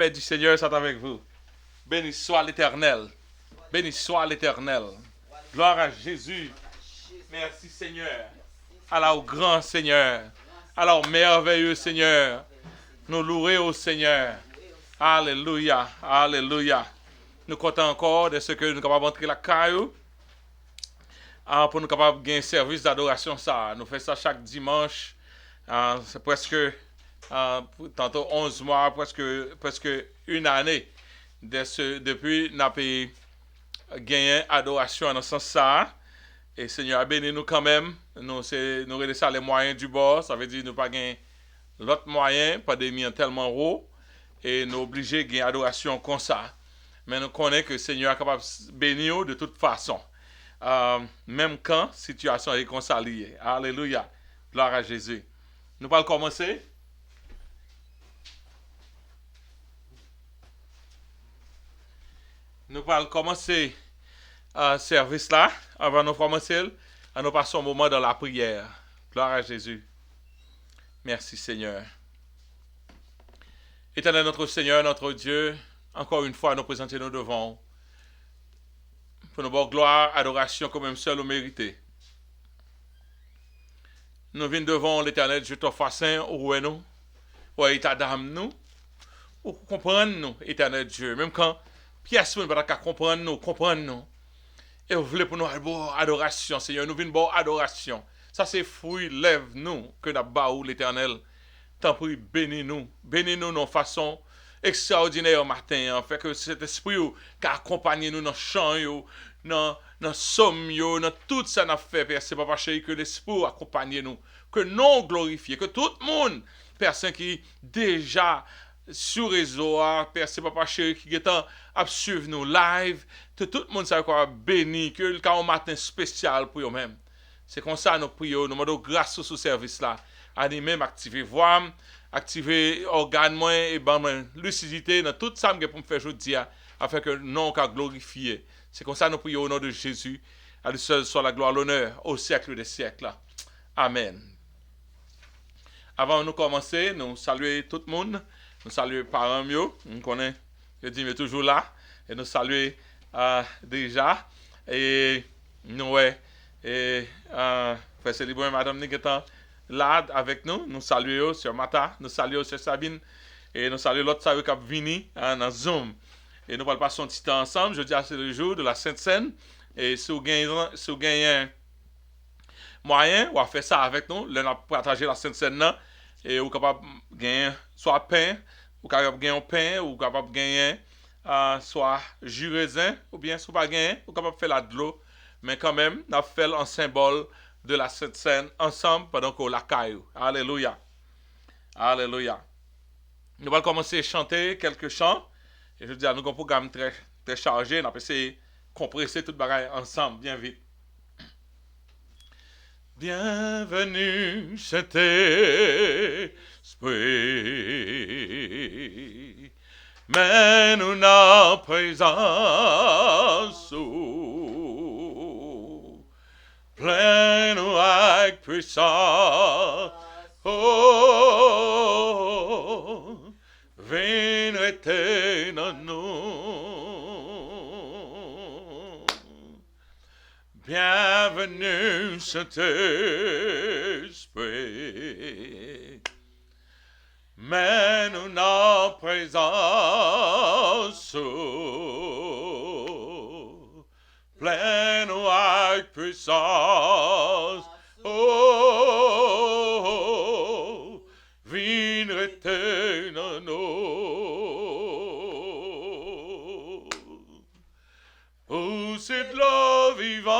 Paix du Seigneur soit avec vous. Béni soit l'Éternel. Béni soit l'Éternel. Gloire à Jésus. Merci Seigneur. Alors grand Seigneur. Alors merveilleux Seigneur. Nous louer au Seigneur. Alléluia. Alléluia. Nous comptons encore de ce que nous sommes capables d'entrer la caillou. Pour nous capables de gagner un service d'adoration. Ça. Nous faisons ça chaque dimanche. C'est presque tantôt 11 mois, presque une année depuis nous avons gagné adoration dans ce sens ça. Et Seigneur a béni nous quand même. Nous regardons ça les moyens du bord. Ça veut dire que nous n'avons pas gagné l'autre moyen, pas des moyens tellement haut. Et nous sommes obligés de gagner adoration comme ça. Mais nous connaissons que le Seigneur est capable de bénir de toute façon. Même quand la situation est réconciliée. Alléluia. Gloire à Jésus. Nous allons commencer. Nous allons commencer le service là. Avant de commencer, nous passons un moment dans la prière. Gloire à Jésus. Merci Seigneur. Éternel notre Seigneur, notre Dieu, encore une fois nous présenter nous devant. Pour nous voir gloire, adoration comme même seul au mérité. Nous venons devant l'Éternel, Dieu ton façon, où est nous, où est ta dame nous, ou comprendre nous, Éternel Dieu, même quand pièce ne va pas comprendre nous. Et vous voulez pour nous adoration, Seigneur, nous venons voir adoration. Ça c'est fruit, lève nous, que nous avons l'Éternel. Tant pis, bénis-nous de façon extraordinaire au matin, en fait que cet esprit qui accompagne nous dans le chant, dans le somme, dans tout ça n'a fait, Père, c'est pas chéri que l'esprit accompagne nous, que non glorifié, que tout le monde, personne qui déjà sur réseau, Père, c'est pas chéri qui est à suivre nous live, que tout le monde soit béni, que le cas au matin spécial pour eux-mêmes. C'est comme ça nous prions, nous demandons grâce sur ce service-là. Animer, activer voix, activer organe moi et lucidité dans tout ça que pour me faire aujourd'hui afin que non qu'à glorifier. C'est comme ça nous prions au nom de Jésus. À lui seul soit la gloire, l'honneur au siècle des siècles. Amen. Avant de nous commencer, nous saluons tout le monde. Nous saluons parents mieux. Nous connaissons, je dis mais toujours là. Et nous saluons déjà. Et nous Frère Célibon et Madame Niguetan là avec nous. Nous saluons Sœur Mata, nous saluons Sœur Sabine et nous saluons l'autre salut qui a venu dans Zoom. Et nous allons passer un petit temps ensemble. Je dis c'est le jour de la Sainte Seine. Et si vous gagnez moyen, on va faire ça avec nous. Là, on va partager la Sainte Seine là. Et vous êtes capable de gagner soit pain, ou capable de gagner pain, ou capable de gagner soit jus raisin, ou bien si vous pas gagner, vous capable de faire de l'eau. Mais quand même, on a fait un symbole de la Sainte Seine ensemble pendant qu'on la caillou. Alléluia. Alléluia. Nous allons commencer à chanter quelques chants. Et je veux dire, nous avons un programme très, très chargé. On a essayé de compresser tout le bagage ensemble, bien vite. Bienvenue, Saint-Esprit. Mais nous n'en présence. Plein-nous avec puissance. Oh, viens dans nous. Bienvenue, Saint-Esprit. Mais nous n'en présence. Plein-nous avec puissance. Oh, viens dans nous. Oh, c'est de l'eau vivante.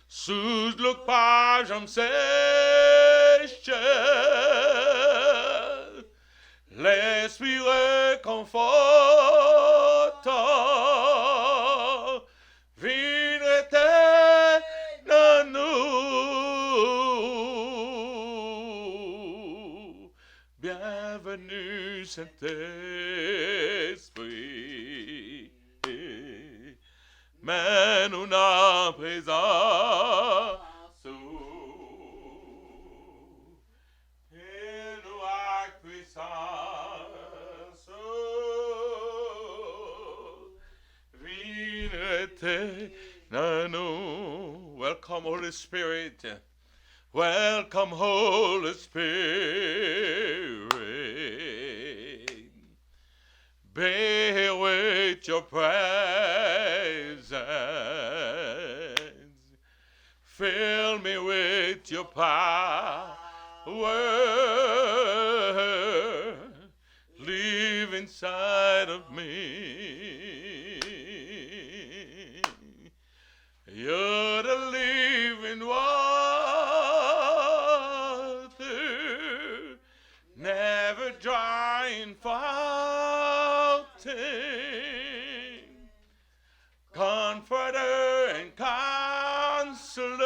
Sous le pas, j'en sèche. L'esprit réconforte. Viens dans nous. Bienvenue, Saint-Esprit. Mais nous n'en présence. Et nous Welcome, Holy Spirit. Welcome, Holy Spirit. Bear with your presence. Fill me with your power. Live inside of me. You're the living water, never drying fountain, comforter and counselor,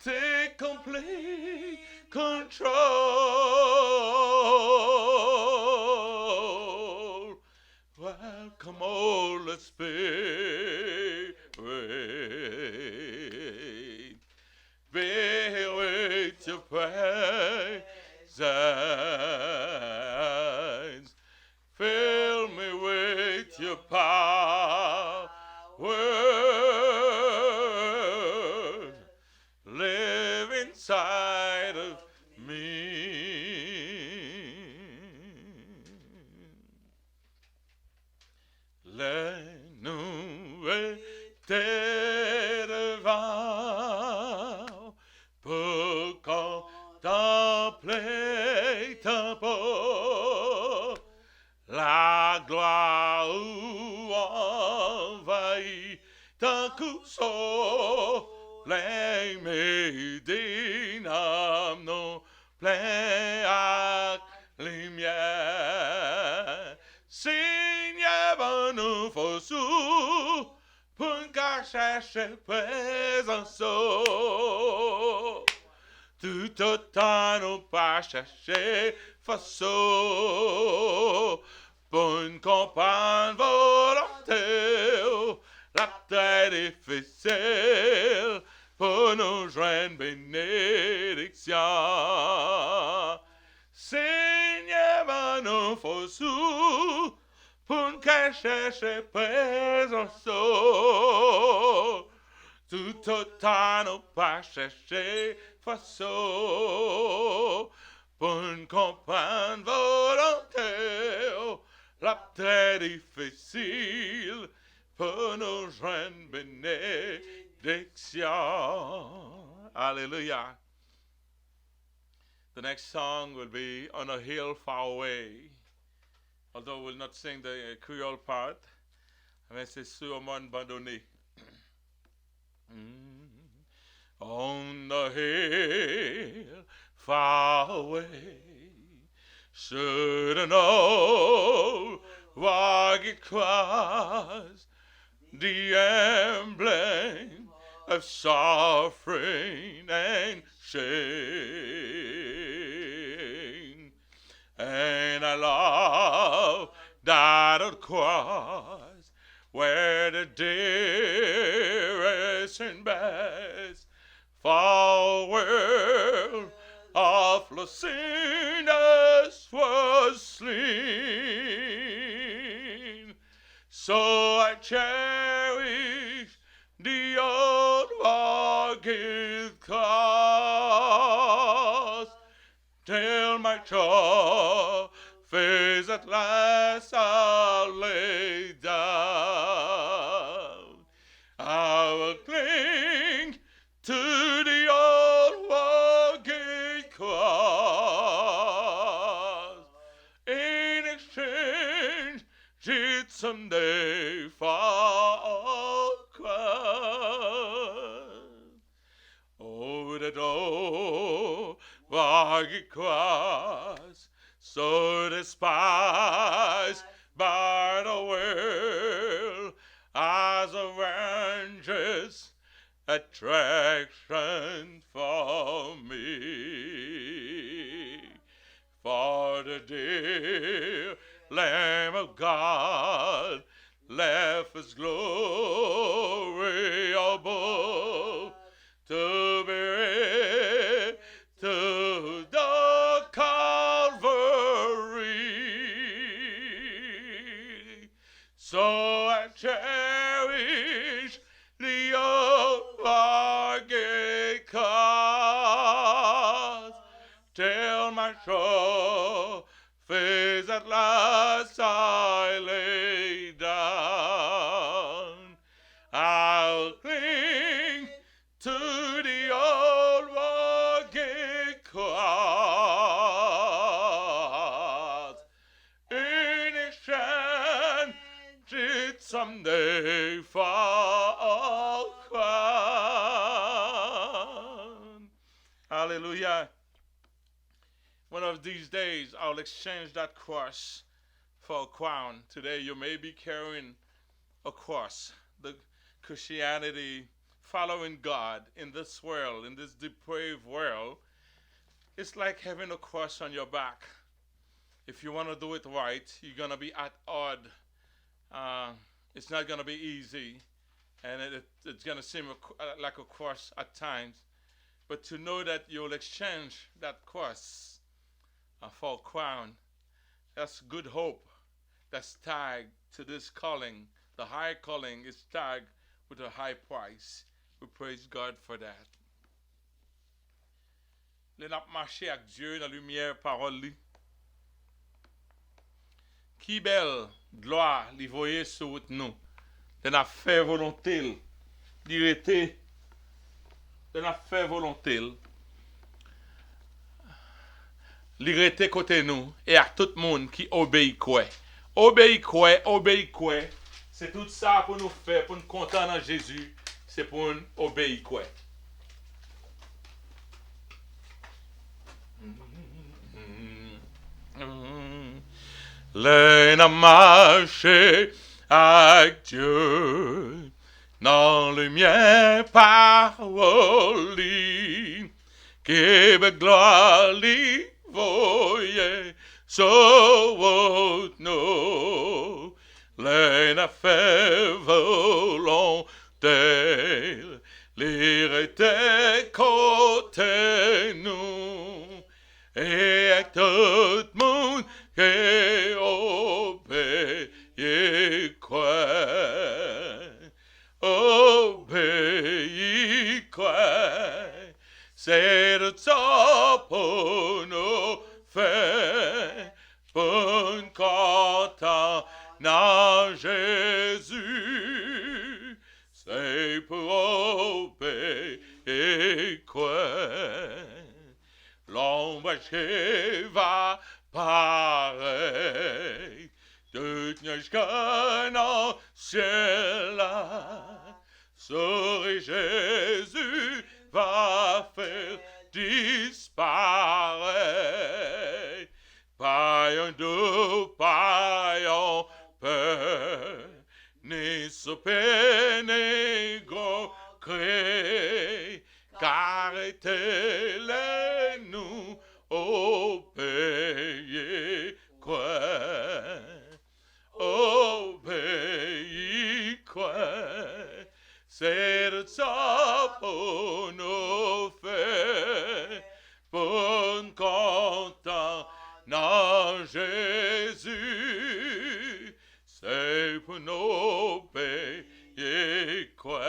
take complete control. Welcome, Holy Spirit. Be with your presence. Fill me with your power. Live inside of me. Les nouvelles devant pour contempler ta peau, la gloire envahit ta soleil médine non plein à lumière. Seigneur, ben nous faut sous pour qu'à chercher présence. Tout autant nous pas chercher façon pour comprendre volonté. La terre difficile pour nous joindre bénédiction. Seigneur, ben nous faut sous pour qu'à chercher présence. Tout autant nous pas chercher façon pour comprendre volonté. La très difficile pour nous joindre bénédiction. Hallelujah. The next song will be On a Hill Far Away. Although we'll not sing the Creole part, mais c'est sur mon bandonné. On the hill far away, should an old rugged cross, the emblem of suffering and shame. And I love that old cross where the dearest and best for world of lost sinners was slain. So I cherish the old rugged cross till my trophies at last I'll lay down. I will cling to the old rugged cross in exchange it someday for a cross. Oh, that old rugged cross, so despised by the world as a vengeance attraction for me. For the dear Lamb of God left his glory above to be to the Calvary. So I till my trophies at last I lay down. I'll cling to the old rugged cross. In exchange, it someday fall crown. Hallelujah. One of these days, I'll exchange that cross for a crown. Today, you may be carrying a cross. The Christianity, following God in this world, in this depraved world, it's like having a cross on your back. If you want to do it right, you're going to be at odd. It's not going to be easy, and it's going to seem like a cross at times. But to know that you'll exchange that cross for a crown, that's good hope. That's tagged to this calling. The high calling is tagged with a high price. We praise God for that. Nous avons marché avec Dieu dans la lumière parole. Qui belle gloire li voye sur route nous. Nous avons fait volonté. L'irrité. Nous avons fait volonté. L'irrité côté nous. Et à tout le monde qui obéit quoi. Obéit quoi. C'est tout ça pour nous faire, pour nous contenter dans Jésus. C'est pour nous obéir quoi. L'un a marché avec Dieu dans le mien parole qui be gloire lui voyait sur nous. L'un a fait volonté, l'irrité côté nous. Et avec tout le monde qui obéit quoi. Obéit quoi. C'est de ça pour nous faire, pour nous content dans Jésus. C'est pour obéir quoi. L'ombre qui va pareil, toute nuage qu'un ciel là, souris Jésus va faire disparaître. Pas un doute, pas un peur, ni souper, ni gros cri, car était nous obéir quoi. Obéir quoi. C'est de ça pour nous faire, pour nous content dans Jésus. C'est pour nous obéir quoi.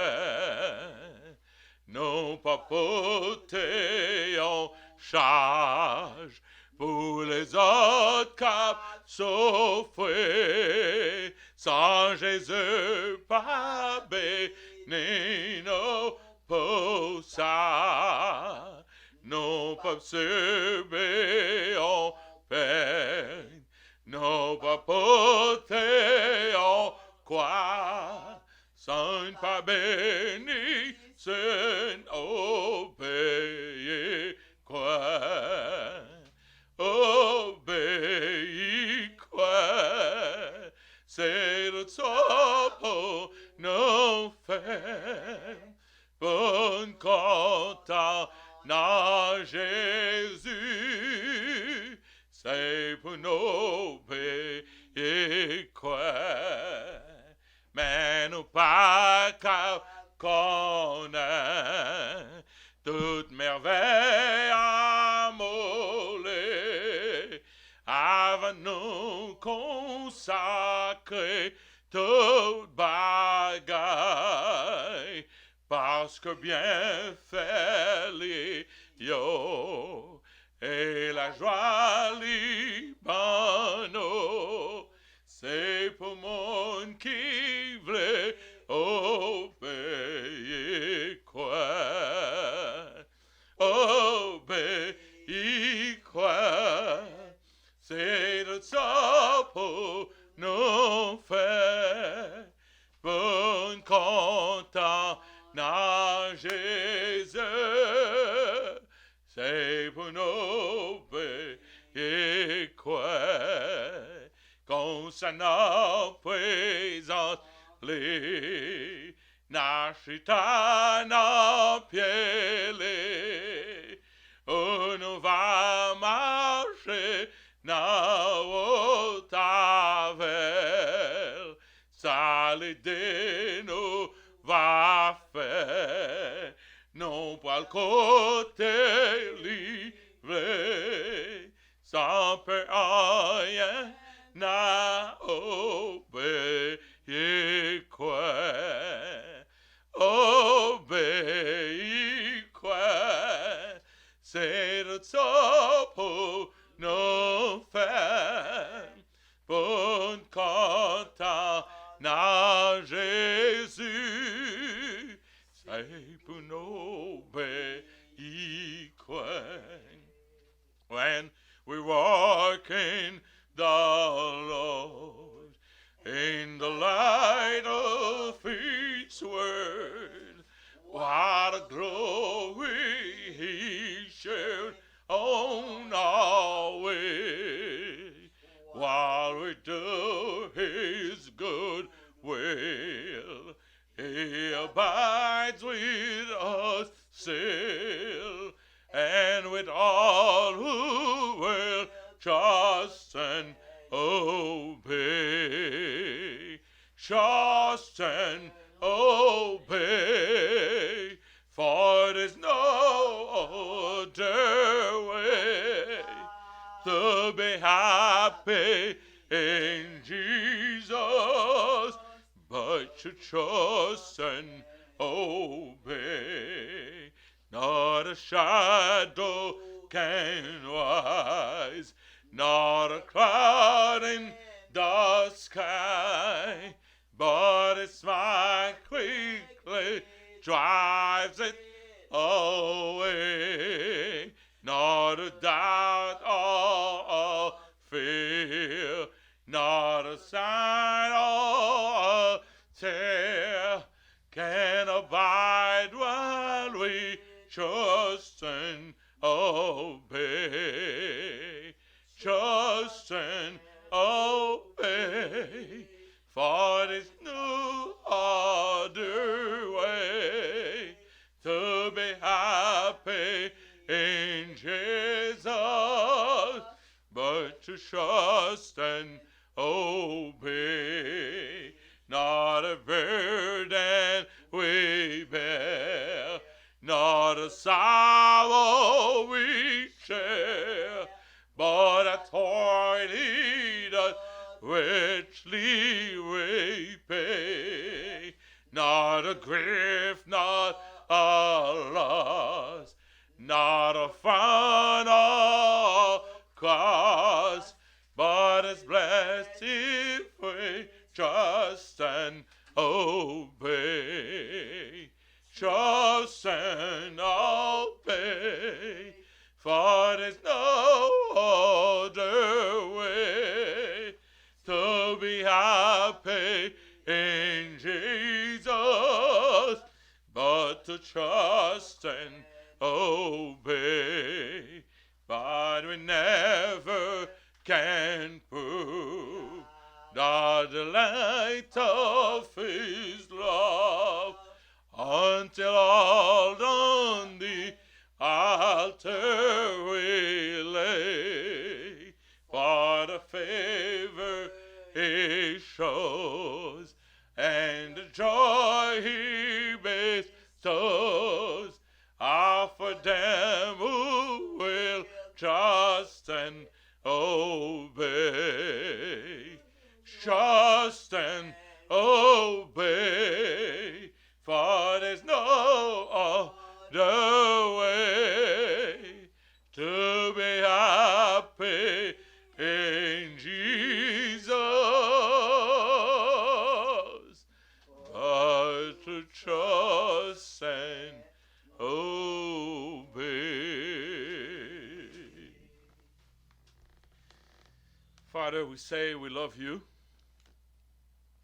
Non pas porter en charge pour les autres cap souffrir, sans Jésus pas béni nos pour ça, non pas subir en peine, non pas porter en quoi, sans pas béni, sans obéir quoi. Obéis quoi. C'est le ça pour nous faire, bon content dans Jésus. C'est pour nous obéir quoi. Mais nous pas qu'à connaître toute merveille amourée, avant nous consacrer toute bagaille, parce que bien fait les yo, et la joie Libano. C'est pour monde qui veut obéir quoi. Obéir quoi. C'est de ça pour nous faire. Bon content à Jésus. C'est pour nous obéir quoi. Quand ça n'a présence, les nachita n'a pied, on nous va marcher na otavel, ça l'aider nous va faire, non pas le côté livré, sans peur rien. Na obéir quoi, obéir quoi, c'est le ça pour nous faire, bon content na Jésus, c'est pour nous obéir quoi. When we walk in the Lord, in the light of His word, what a glory He shared on our way, while we do His good will, He abides with us still, and with all who will trust and obey, trust and obey, for there's no other way to be happy in Jesus, but to trust and obey. Not a shadow can rise, not a cloud in the sky, but its smile quickly drives it away. Not a doubt or fear, not a sign or tear can abide while we trust and obey, trust and obey, for there's no other way to be happy in Jesus, but to trust and obey. Not a burden we bear, not a sorrow we share, but a toil He does richly repay. Not a grief, not a loss, not a frown or cost, but is blessed if we trust and obey. Trust and obey, for there's no other way to be happy in Jesus, but to trust and obey. But we never can prove the delight of His love until all on the altar we lay. For the favor He shows and the joy He bestows are for them who will trust and obey. Trust and obey, for there's no other way to be Father, we say we love you.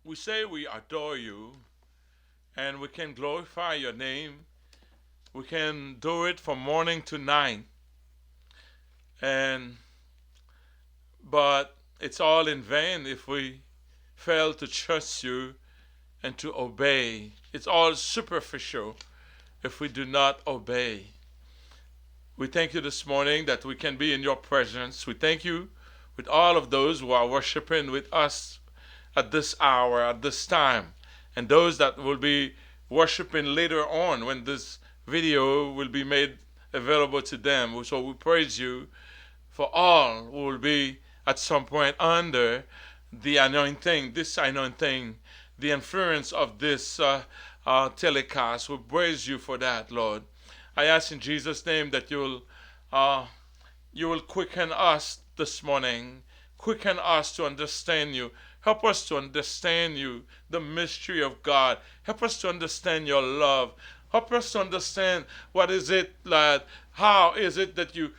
We say we adore you, and we can glorify your name. We can do it from morning to night. And but it's all in vain if we fail to trust you and to obey. It's all superficial if we do not obey. We thank you this morning that we can be in your presence. We thank you with all of those who are worshiping with us at this hour, at this time, and those that will be worshiping later on when this video will be made available to them. So we praise you for all who will be at some point under the anointing, the influence of this telecast. We praise you for that, Lord. I ask in Jesus' name that you will quicken us this morning, quicken us to understand you. Help us to understand you, the mystery of God. Help us to understand your love. Help us to understand what is it, Lord, how is it that you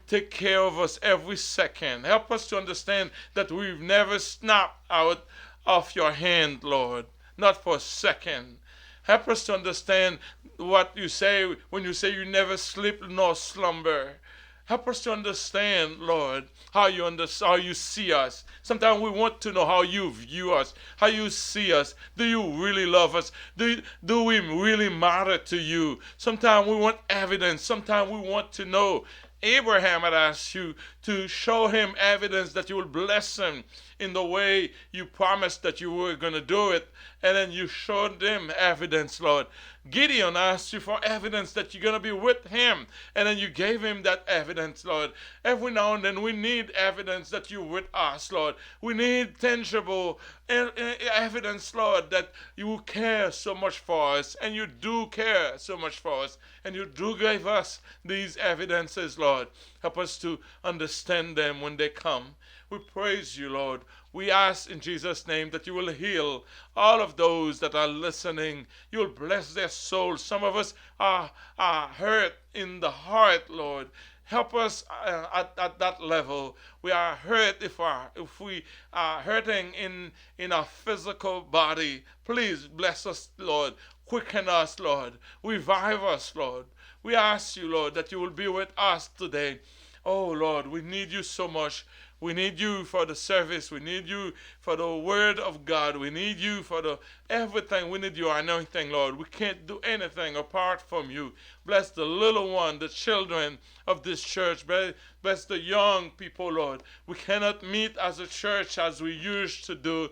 take care of us every second. Help us to understand that we've never snapped out of your hand, Lord, not for a second. Help us to understand what you say when you say you never sleep nor slumber. Help us to understand, Lord, how you see us. Sometimes we want to know how you view us, how you see us. Do you really love us? Do we really matter to you? Sometimes we want evidence. Sometimes we want to know. Abraham had asked you to show him evidence that you will bless him in the way you promised that you were going to do it. And then you showed him evidence, Lord. Gideon asked you for evidence that you're going to be with him. And then you gave him that evidence, Lord. Every now and then we need evidence that you're with us, Lord. We need tangible evidence, Lord, that you care so much for us. And you do care so much for us. And you do give us these evidences, Lord. Help us to understand them when they come. We praise you, Lord. We ask in Jesus' name that you will heal all of those that are listening. You will bless their souls. Some of us are hurt in the heart, Lord. Help us at that level. We are hurt if we are hurting in our physical body. Please bless us, Lord. Quicken us, Lord. Revive us, Lord. We ask you, Lord, that you will be with us today. Oh, Lord, we need you so much. We need you for the service. We need you for the word of God. We need you for everything. We need your anointing, Lord. We can't do anything apart from you. Bless the little one, the children of this church. Bless the young people, Lord. We cannot meet as a church as we used to do.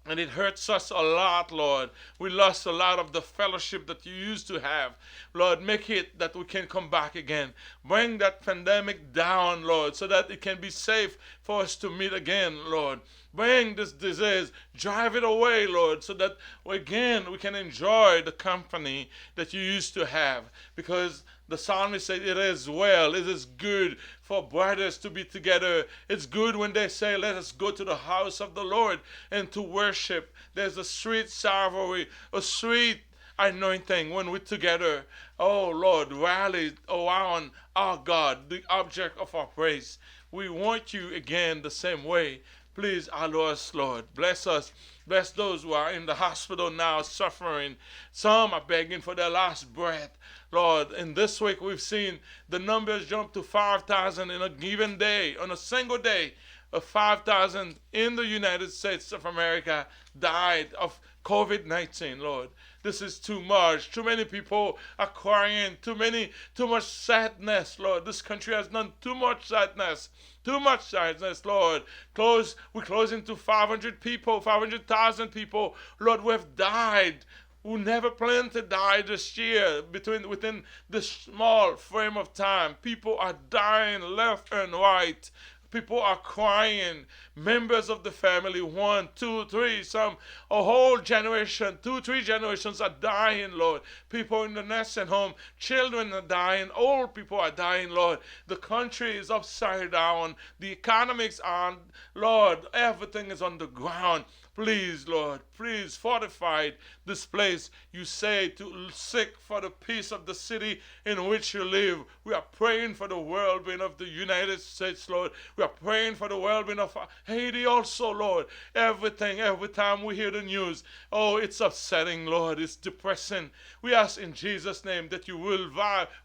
And it hurts us a lot, Lord. We lost a lot of the fellowship that you used to have. Lord, make it that we can come back again. Bring that pandemic down, Lord, so that it can be safe for us to meet again, Lord. Bring this disease, drive it away, Lord, so that again we can enjoy the company that you used to have. Because the psalmist said, it is well, it is good for brothers to be together. It's good when they say, let us go to the house of the Lord and to worship. There's a sweet savory, a sweet anointing when we're together. Oh, Lord, rally around our God, the object of our praise. We want you again the same way. Please allow us, Lord. Bless us. Bless those who are in the hospital now suffering. Some are begging for their last breath. Lord, in this week we've seen the numbers jump to 5,000 in a given day, on a single day. 5,000 in the United States of America died of COVID-19, Lord. This is too much. Too many people are crying. Too much sadness, Lord. This country has done too much sadness. Too much sadness, Lord. We're closing to 500 people, 500,000 people, Lord, who have died, who never planned to die this year within this small frame of time. People are dying left and right. People are crying. Members of the family, 1, 2, 3, some, a whole generation, 2, 3 generations are dying, Lord. People in the nursing home, children are dying, old people are dying, Lord. The country is upside down. The economics are, Lord, everything is on the ground. Please, Lord, please fortify this place. You say to seek for the peace of the city in which you live. We are praying for the well-being of the United States, Lord. We are praying for the well-being of Haiti also, Lord. Every time we hear the news, oh, it's upsetting, Lord. It's depressing. We ask in Jesus' name that you will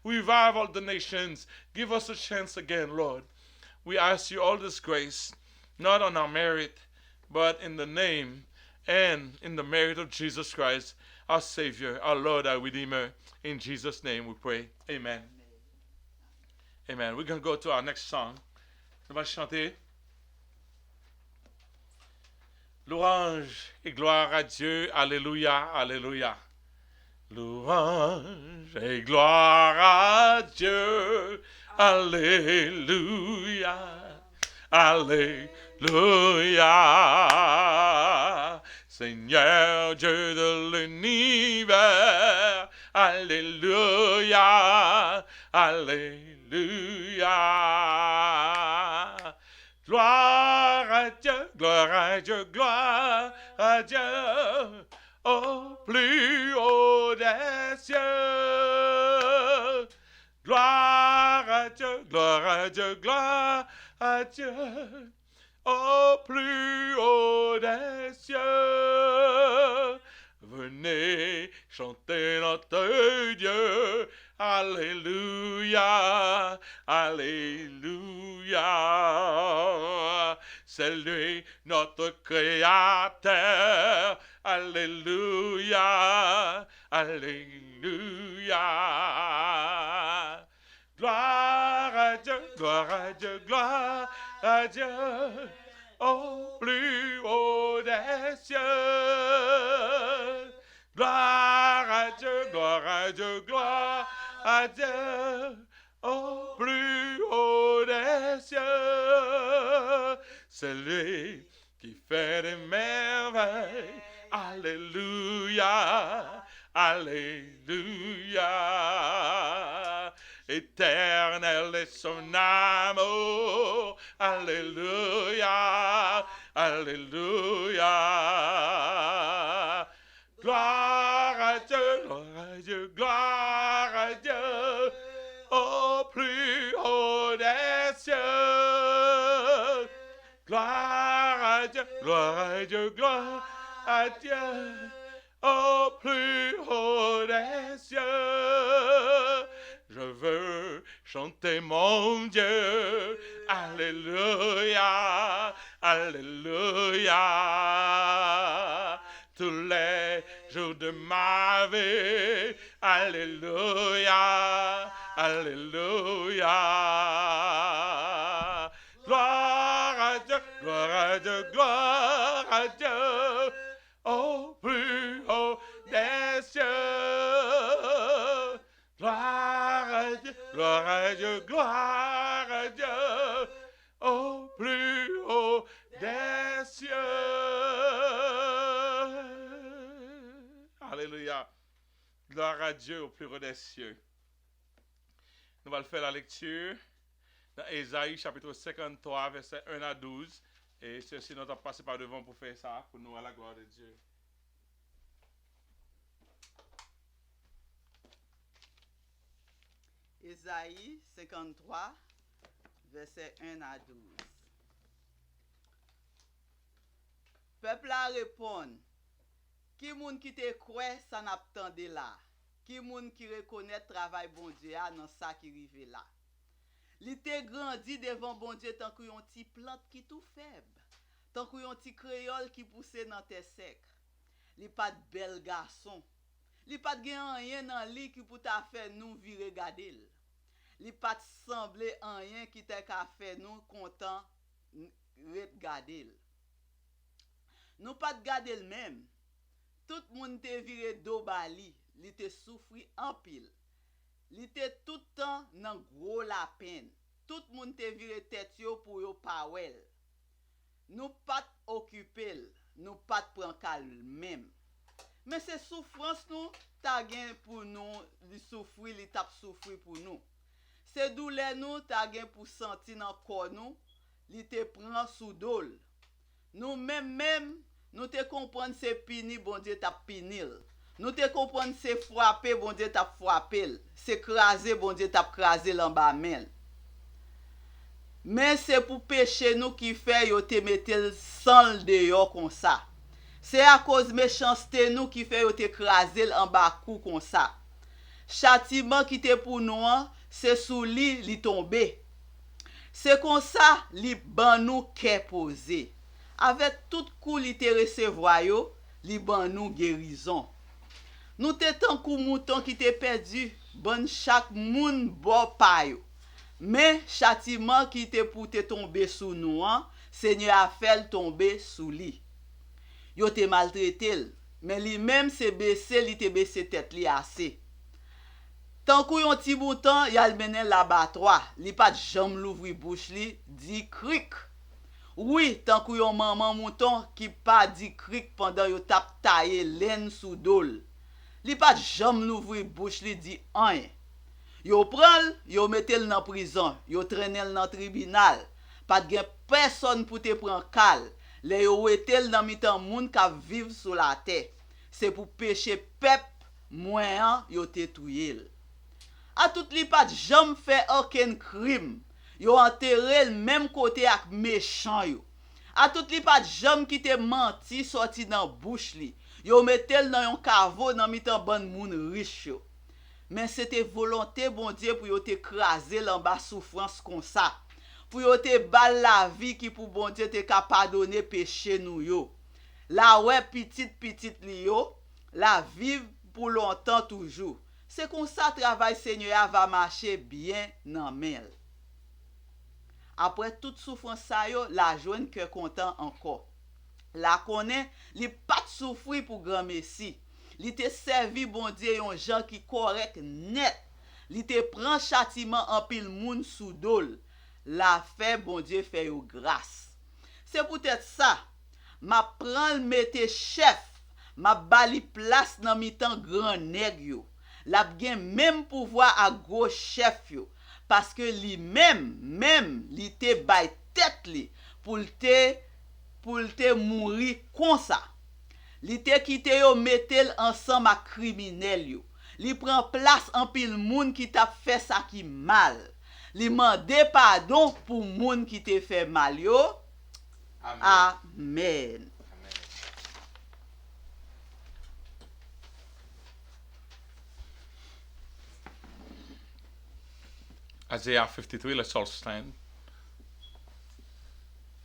revive all the nations. Give us a chance again, Lord. We ask you all this grace, not on our merit, but in the name and in the merit of Jesus Christ, our Savior, our Lord, our Redeemer. In Jesus' name we pray. Amen. Amen. We're going to go to our next song. On va chanter Louange et gloire à Dieu. Alléluia, alléluia. Louange et gloire à Dieu. Alléluia. Alléluia. Seigneur Dieu de l'univers. Alléluia. Alléluia. Gloire à Dieu, gloire à Dieu, gloire à Dieu, au plus haut des cieux. Gloire à Dieu, gloire à Dieu, gloire à Dieu, au plus haut des cieux. Venez chanter notre Dieu. Alléluia, alléluia. C'est lui notre Créateur. Alléluia, alléluia. Gloire à Dieu, gloire à Dieu, gloire à Dieu. Au plus haut des cieux. Gloire à Dieu, gloire à Dieu, gloire à Dieu, au plus haut des cieux. C'est lui qui fait des merveilles. Alléluia, alléluia. Éternel est son amour. Alléluia, alléluia. Gloire à Dieu, gloire à Dieu, gloire à Dieu, au plus haut des cieux. Gloire à Dieu, gloire à Dieu, gloire à Dieu, au plus haut des cieux. Je veux chanter mon Dieu, alléluia, alléluia. Tous les jours de ma vie, alléluia, alléluia. Gloire à Dieu, gloire à Dieu, gloire à Dieu, au plus haut des cieux. Gloire à Dieu, gloire à Dieu, gloire à Dieu, au plus haut des cieux. Alléluia. Gloire à Dieu au plus haut des cieux. Nous allons faire la lecture dans Ésaïe chapitre 53, verset 1 à 12. Et ceci, nous allons passer par devant pour faire ça, pour nous à la gloire de Dieu. Ésaïe 53, verset 1 à 12. Peuple a répond, qui moun qui te croit, ça n'a pas de là. Qui moun qui reconnaît travail bon Dieu dans ça qui rive là. Li te grandi devant bon Dieu tant que yon ti plante qui tout faible, tant que yon ti créole qui pousse dans terre sec. Li pas de bel garçon. Li pas gen rien dans li qui pour ta faire nous virer gadel. Li pas semblé rien qui te ka faire nous content ret gadel. Nous pas de gadel même. Tout moun te viré do bali, li te souffri en pile. Li te tout temps nan gros la peine. Tout moun te viré tête yo pour yo pa wel. Nous pas occupé, nous pas prend calme même. Mais c'est souffrance nous ta gen pour nous, li souffrir, li tap souffrir pour nous. C'est douleur nous ta gen pour sentir dans corps nous, li te prend sous dol. Nous même nous te comprendre c'est pini, bon Dieu t'a pinil. Nous te comprendre c'est frapper, bon Dieu t'a frappé. C'est craser, bon Dieu t'a crasé l'en bas main. Mais c'est pour péché nous qui fait yo te mettre sans le dehors comme ça. C'est à cause méchanceté nous qui fait yo te craser en bas cou comme ça. Châtiment qui te pour nous, c'est sous li tombé. C'est comme ça li ban nous qu'est posé. Avec tout coup li te recevoir yo, li ban nous guérison. Nous te tant kou mouton qui te perdu, bon chaque moun bo pa yo. Mais châtiment qui te pour te tomber sous nous, Seigneur a fait tomber sous lui. Yo te maltraité, mais lui même se baissé, li te baissé tête li assez. Tant kou yon ti bouton, yal menen l'abattoir, li pas jam l'ouvri bouche li, di krik. Oui, tant kou yon maman mouton qui pas di krik pendant yo tap taille laine sous dol. Li pas jam l'ouvri bouche li di an. Yo pral, yo metel dans prison, yo traînel dans tribunal. Pas gen personne pour te prendre cal. Le yo etel dans mitan moun ka vive sous la terre. C'est pour péché pep moyen yo te touye. A tout li pas jam fait aucun crime. Yo enterré le même côté ak méchant yo. A tout li pas jam qui te menti sorti dans bouche li. Yo metel dans yon caveau dans mitan ban moun riche yo. Mais c'était volonté bon Dieu pour yo te craser l'en bas souffrance comme ça. Pour yo te bal la vie qui pour bon Dieu te ka pardonner péché nous yo. La ouais petite li yo, la vive pour longtemps toujours. C'est comme ça travail Seigneur va marcher bien nan men. Après toute souffrance ça yo, la joine que content encore. La connaît, li pas souffrir pour grand messie. Li te servi bon Dieu yon gens qui correct net. Li te prend châtiment en pile moun sous dol. La fait bon Dieu fait yo grâce. C'est peut-être ça. Ma prend mette chef, ma bali place dans mi-temps grand nèg yo. La gen même pouvoir à gros chef yo parce que li même li te bay tête li pour te mourir comme ça. Li te kite yo metel ensemble à criminel yo. Li prend place en pile moun qui t'a fait ça qui mal. Li mande pardon pour moun qui te fait mal yo. Amen. Amen. Isaiah 53, let's all stand.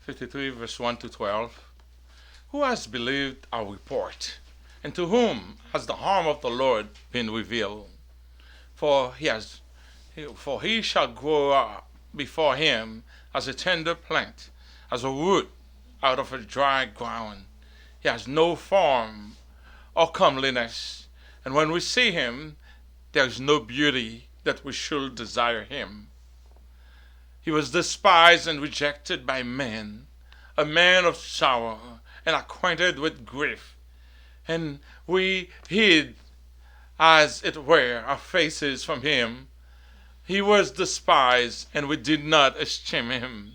53 verse 1 to 12. Who has believed our report? And to whom has the arm of the Lord been revealed? For he shall grow up before him as a tender plant, as a root out of a dry ground. He has no form or comeliness, and when we see him, there is no beauty that we should desire him. He was despised and rejected by men, a man of sorrow and acquainted with grief. And we hid, as it were, our faces from him. He was despised, and we did not esteem him.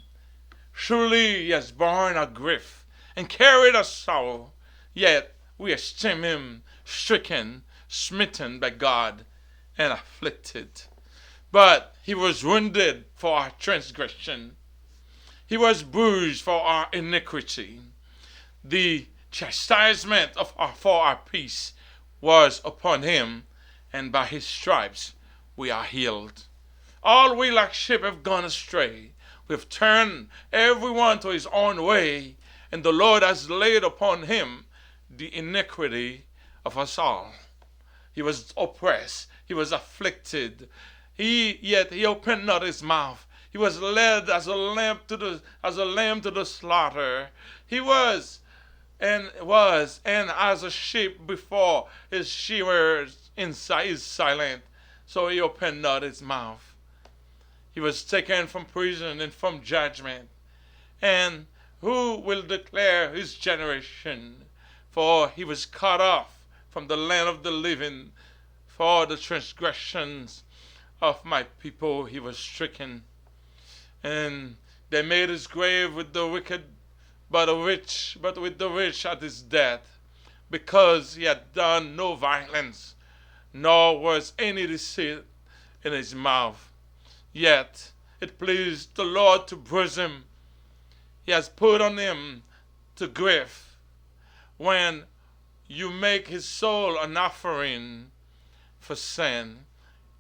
Surely he has borne our grief and carried our sorrow, yet we esteem him stricken, smitten by God, and afflicted. But he was wounded for our transgression. He was bruised for our iniquity. The chastisement for our peace was upon him, and by his stripes we are healed. All we like sheep have gone astray. We have turned everyone to his own way, and the Lord has laid upon him the iniquity of us all. He was oppressed, he was afflicted, yet he opened not his mouth. He was led as a lamb to the slaughter. He was and as a sheep before his shearers is silent, so he opened not his mouth. He was taken from prison and from judgment. And who will declare his generation? For he was cut off from the land of the living. For the transgressions of my people he was stricken. And they made his grave with the wicked but with the rich at his death, because he had done no violence, nor was any deceit in his mouth. Yet it pleased the Lord to bruise him. He has put on him to grief. When you make his soul an offering for sin,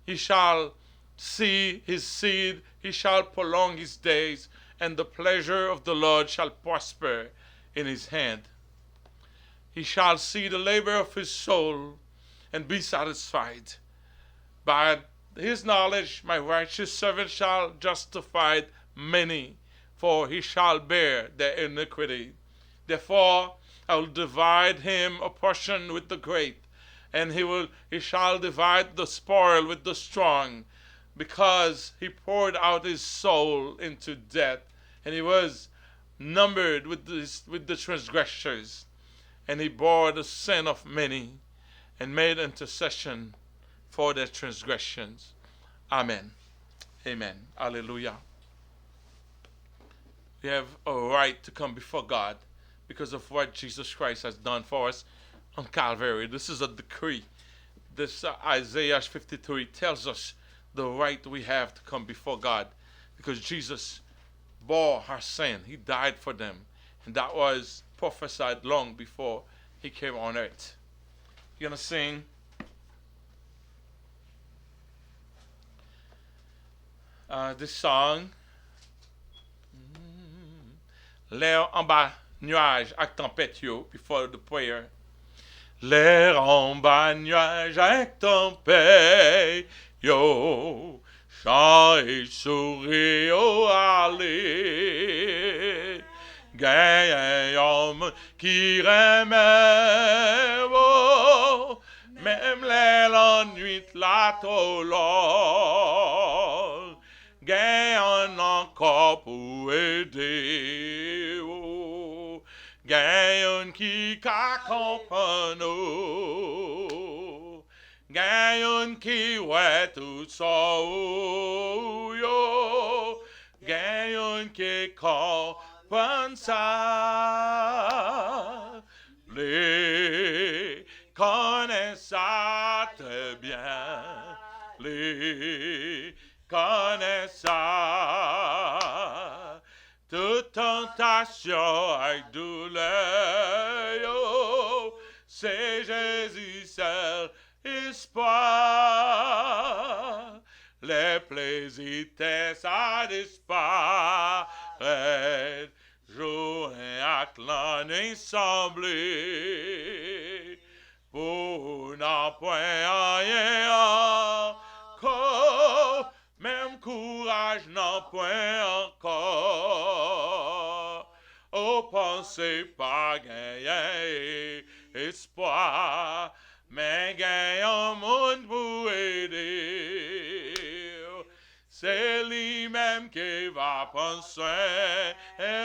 he shall see his seed, he shall prolong his days, and the pleasure of the Lord shall prosper in his hand. He shall see the labor of his soul and be satisfied. By his knowledge my righteous servant shall justify many, for he shall bear their iniquity. Therefore I will divide him a portion with the great, and he shall divide the spoil with the strong, because he poured out his soul into death, and he was numbered with the transgressors, and he bore the sin of many, and made intercession for their transgressions. Amen. Amen. Hallelujah. We have a right to come before God because of what Jesus Christ has done for us on Calvary. This is a decree. This Isaiah 53 tells us the right we have to come before God because Jesus bore our sin. He died for them. And that was prophesied long before he came on earth. You're going to sing this song. L'air en bas, nuage, ak tempête yo, before the prayer. L'air en bas, nuage, ak tempête yo, chant et souris yo allez. Gagne un homme qui remet, oh, même la nuit la tolore. Gagne encore pour aider, oh. Gagne qui comprend, oh. Gagne qui ouais tout ça, oh, yo. Gagne qui comprend ça. Les connaissent ça très bien. Les connaissent ça. Toute tentation avec douleur, yo, c'est Jésus seul espoir. Les plaisirs te satisfaire, jour et acclamé semblé, pour n'en point rien encore. Même courage n'en point encore. Oh, pensez pas gagner espoir, mais gagner un monde pour aider. C'est lui-même qui va prendre soin,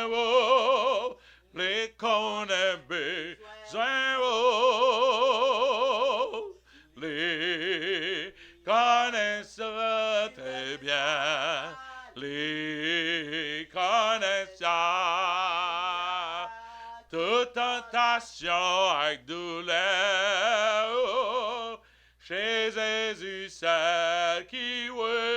oh, les qu'on a besoin, oh, les connaissent très bien, les connaissent ça. Toute tentation avec douleur, oh, chez Jésus seul qui ouais,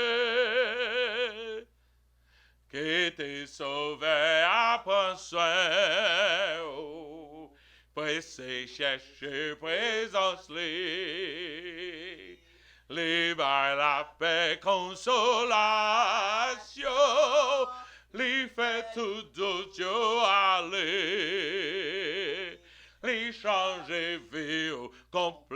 qui t'est sauvé à prendre soin, oh, pressé chercher présence les. Libère la paix, consolation, lui fait tout doute, aller, lui changer vie complètement,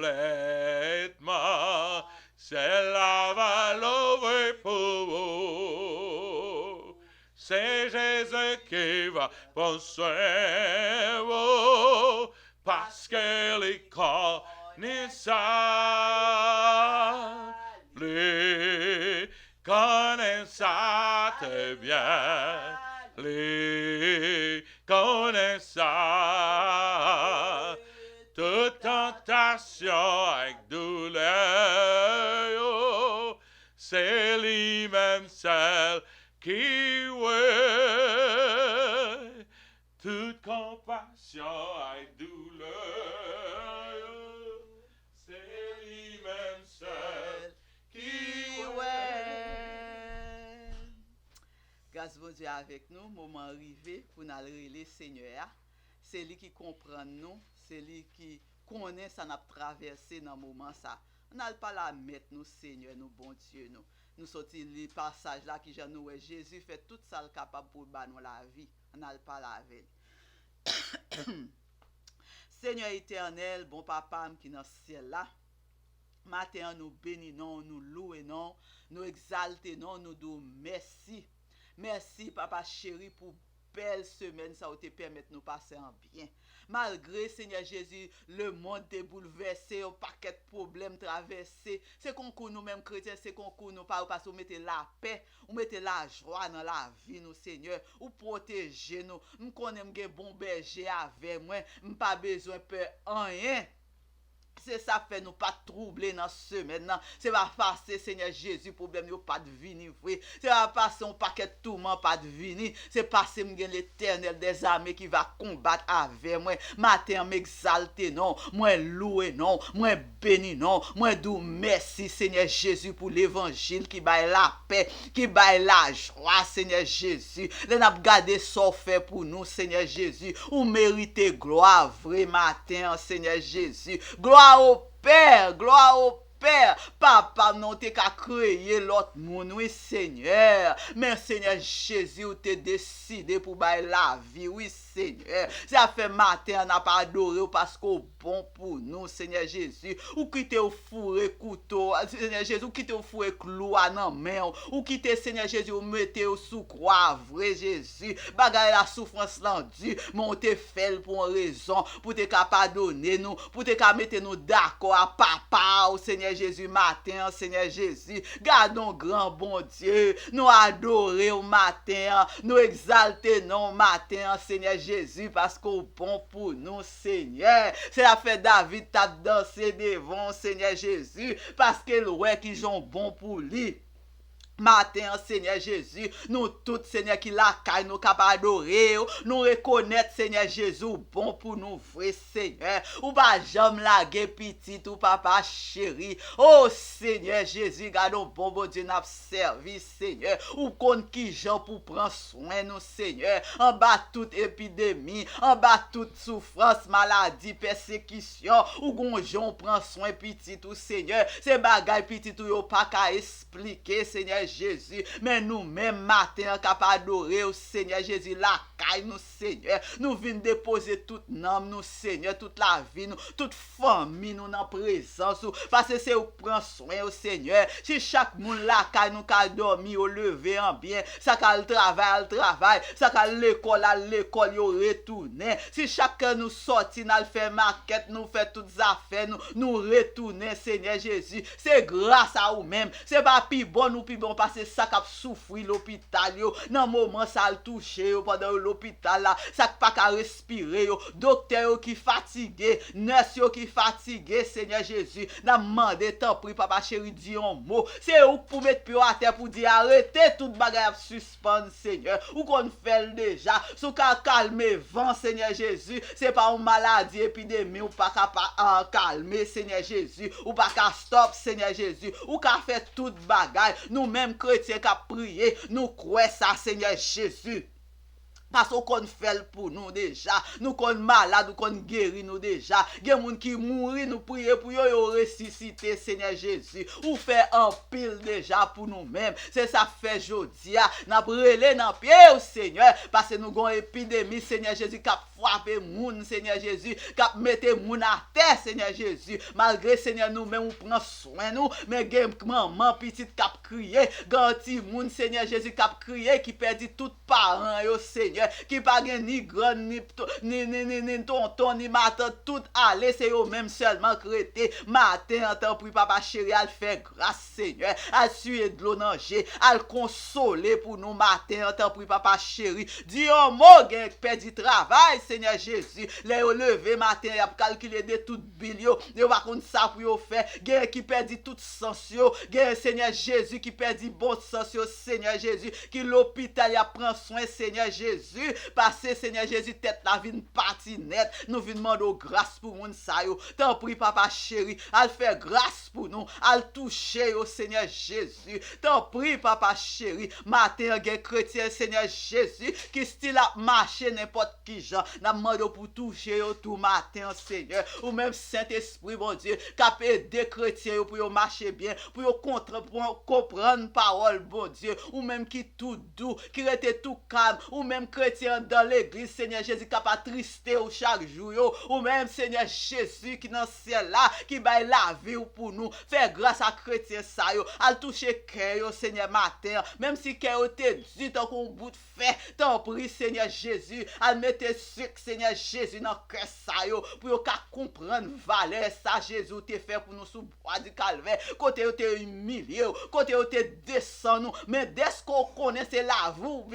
c'est la valeur pour vous. C'est Jésus qui va prendre soin, oh, parce que les connaît ça, les connaît ça très bien, les connaît ça. Toute tentation avec douleur, oh, c'est lui-même seul qui ouais, toute Passion et douleur, c'est lui-même seul qui ouais. Grâce bon Dieu avec nous, moment arrivé pour nous relayer Seigneur. C'est lui qui comprend nous, c'est lui qui connaît ça n'a traversé dans moment ça. On n'a pas la mettre nous Seigneur, nous bon Dieu nous. Nous sorti les passages là qui nous Jésus fait tout ça capable pour nous la vie. On n'a pas la veille. Seigneur éternel, bon papa qui dans le ciel là. Matin nous bénissons, nous louons, nous exaltons, nous disons merci. Merci papa chéri pour belle semaine ça te permettre nous passer en bien. Malgré Seigneur Jésus, le monde est bouleversé, un paquet de problèmes traversés. C'est qu'on nous mêmes chrétiens, c'est qu'on nous pas parce qu'on mettez la paix, on mettez la joie dans la vie nous Seigneur, ou protéger nous. Nous connaissons un bon berger avec moi, pas besoin de peur rien. C'est ça fait nous pas troubler dans ce semaine. C'est pas passer Seigneur Jésus problème yo pas de venir vrai. C'est pas passer un paquet de tourment pas de venir. C'est passer l'Éternel des armées qui va combattre avec moi. Matin m'exalter non, moi louer non, moi bénir non, moi dou merci Seigneur Jésus pour l'évangile qui baille la paix, qui baille la joie Seigneur Jésus. Là n'a garder ça fait pour nous Seigneur Jésus. Ou mériter gloire vrai matin Seigneur Jésus. Gloire au Père, gloire au Père, papa non t'es qu'à créer l'autre monde, oui Seigneur. Mais Seigneur Jésus, ou t'es décidé pour bailler la vie, oui Seigneur. Ça fait matin, on n'a pas adoré parce qu'on bon pour nous, Seigneur Jésus. Ou quitter au fourré couteau, Seigneur Jésus, ou quitter au fourré clou à nan main, ou quitter Seigneur Jésus, ou mettez au sous croix, vrai Jésus. Bagaille la souffrance l'endu, monter fait pour une raison, pour te capable donner nous, pour te capable mettre nous d'accord à papa, au Seigneur Jésus matin, Seigneur Jésus, gardons grand bon Dieu, nous adorer au matin, nous exalter non matin, Seigneur Jésus, parce qu'on bon pour nous, Seigneur. C'est la fait David t'a dansé devant Seigneur Jésus, parce que le ouais qui sont bon pour lui. Matin, Seigneur Jésus, nous tous, Seigneur, qui la caille, nous capables d'adorer, nous reconnaître, Seigneur Jésus, bon pour nous, vrai Seigneur. Ou pas jamais laguer petit, ou papa chéri. Oh Seigneur Jésus, gardons bon Dieu, n'a servi, Seigneur. Ou compte qui gens pour prendre soin, nous, Seigneur. En bas toute épidémie, en bas toute souffrance, maladie, persécution. Ou gonjon prend soin petit, ou Seigneur. C'est bagaille petit, ou yo pas qu'à expliquer, Seigneur Jésus, mais nous-mêmes matin capable d'adorer au Seigneur Jésus la caille nous Seigneur, nous venons déposer toute âme nous Seigneur, toute la vie nous, toute famille nous dans présence parce que c'est au prend soin au Seigneur. Si chaque monde la caille nous ka dormir au lever en bien, ça ka le travail, ça ka l'école yo retourner. Si chacun nous sorti nous fait maquette, nous fait toutes affaires nous retourner Seigneur Jésus. C'est grâce à vous même. C'est pas pi bon ou pi bon parce que ça cap souffrir l'hôpital yo dans moment ça le toucher pendant l'hôpital là ça pas qu'à respirer yo docteur yo qui fatigué nurse yo qui fatigué Seigneur Jésus n'a demandé tant pris papa chéri dit un mot c'est ou pour mettre pied à terre pour dire arrêtez toute bagarre suspendre Seigneur ou qu'on fait déjà sous ka calmer vent Seigneur Jésus c'est pas une maladie épidémie ou pas capable calmer Seigneur Jésus ou pas qu'à stop Seigneur Jésus ou qu'à faire toute bagarre nous même chrétiens qui prié, nous croyons ça, Seigneur Jésus. Parce qu'on fait pour nous déjà. Nous qu'on malade, nous qu'on guéri nous déjà. Il y a des gens qui mourent, nous prions pour eux ressusciter, Seigneur Jésus. Ou fait un pile déjà pour nous-mêmes. C'est ça fait aujourd'hui. Nous brûlé dans pied au Seigneur. Parce que nous avons une épidémie, Seigneur Jésus, qui a frappé moun, Seigneur Jésus. Qui a mis moun à terre, Seigneur Jésus. Malgré, Seigneur, nous-mêmes, nous prenons soin nous. Mais il y a maman petite qui a crié. Ganti moun, Seigneur Jésus, qui a crié, qui perdit tout parents, Seigneur. Qui pas ni grand ni tonton ni matin tout aller c'est eux même seulement crété matin en temps pour papa chéri al faire grâce Seigneur al suer de l'eau nager al consoler pour nous matin en temps pour papa chéri dis un mot gen perdu travail Seigneur Jésus les lever matin y a calculer de tout bilio yo va kon ça pour yo faire gen qui perdu tout sens yo gen Seigneur Jésus qui perdu bon sens yo Seigneur Jésus qui l'hôpital y a prend soin Seigneur Jésus Jésus, parce que Seigneur Jésus, tête la vie partie net, nous venons demander grâce pour moun sa yo. T'en prie, papa chéri, al faire grâce pour nous, al toucher au Seigneur Jésus. T'en prie, papa chéri, matin, gen chrétien, Seigneur Jésus, qui style a marché n'importe qui genre, n'a demandé pour toucher au tout matin, Seigneur, ou même Saint-Esprit, bon Dieu, qui a aider chrétiens pour yo marcher bien, pour yo comprendre parole, bon Dieu, ou même qui tout doux, qui était tout calme, ou même chrétien dans l'église, Seigneur Jésus, qui a pas tristé au chaque jour, yo, ou même Seigneur Jésus, qui dans ciel là, qui baille la vie pour nous, faire grâce à chrétien ça, yo, al toucher cœur, Seigneur, matin, même si cœur te dit, tant qu'on bout de fait, t'en prie, Seigneur Jésus, al mette sucre, Seigneur Jésus, dans cœur ça, yo, pour yo comprendre valeur ça, Jésus, te fait pour nous sous bois du calvaire, côté yo te humilié, côté yo te descend nous, mais dès qu'on connaît c'est la vous,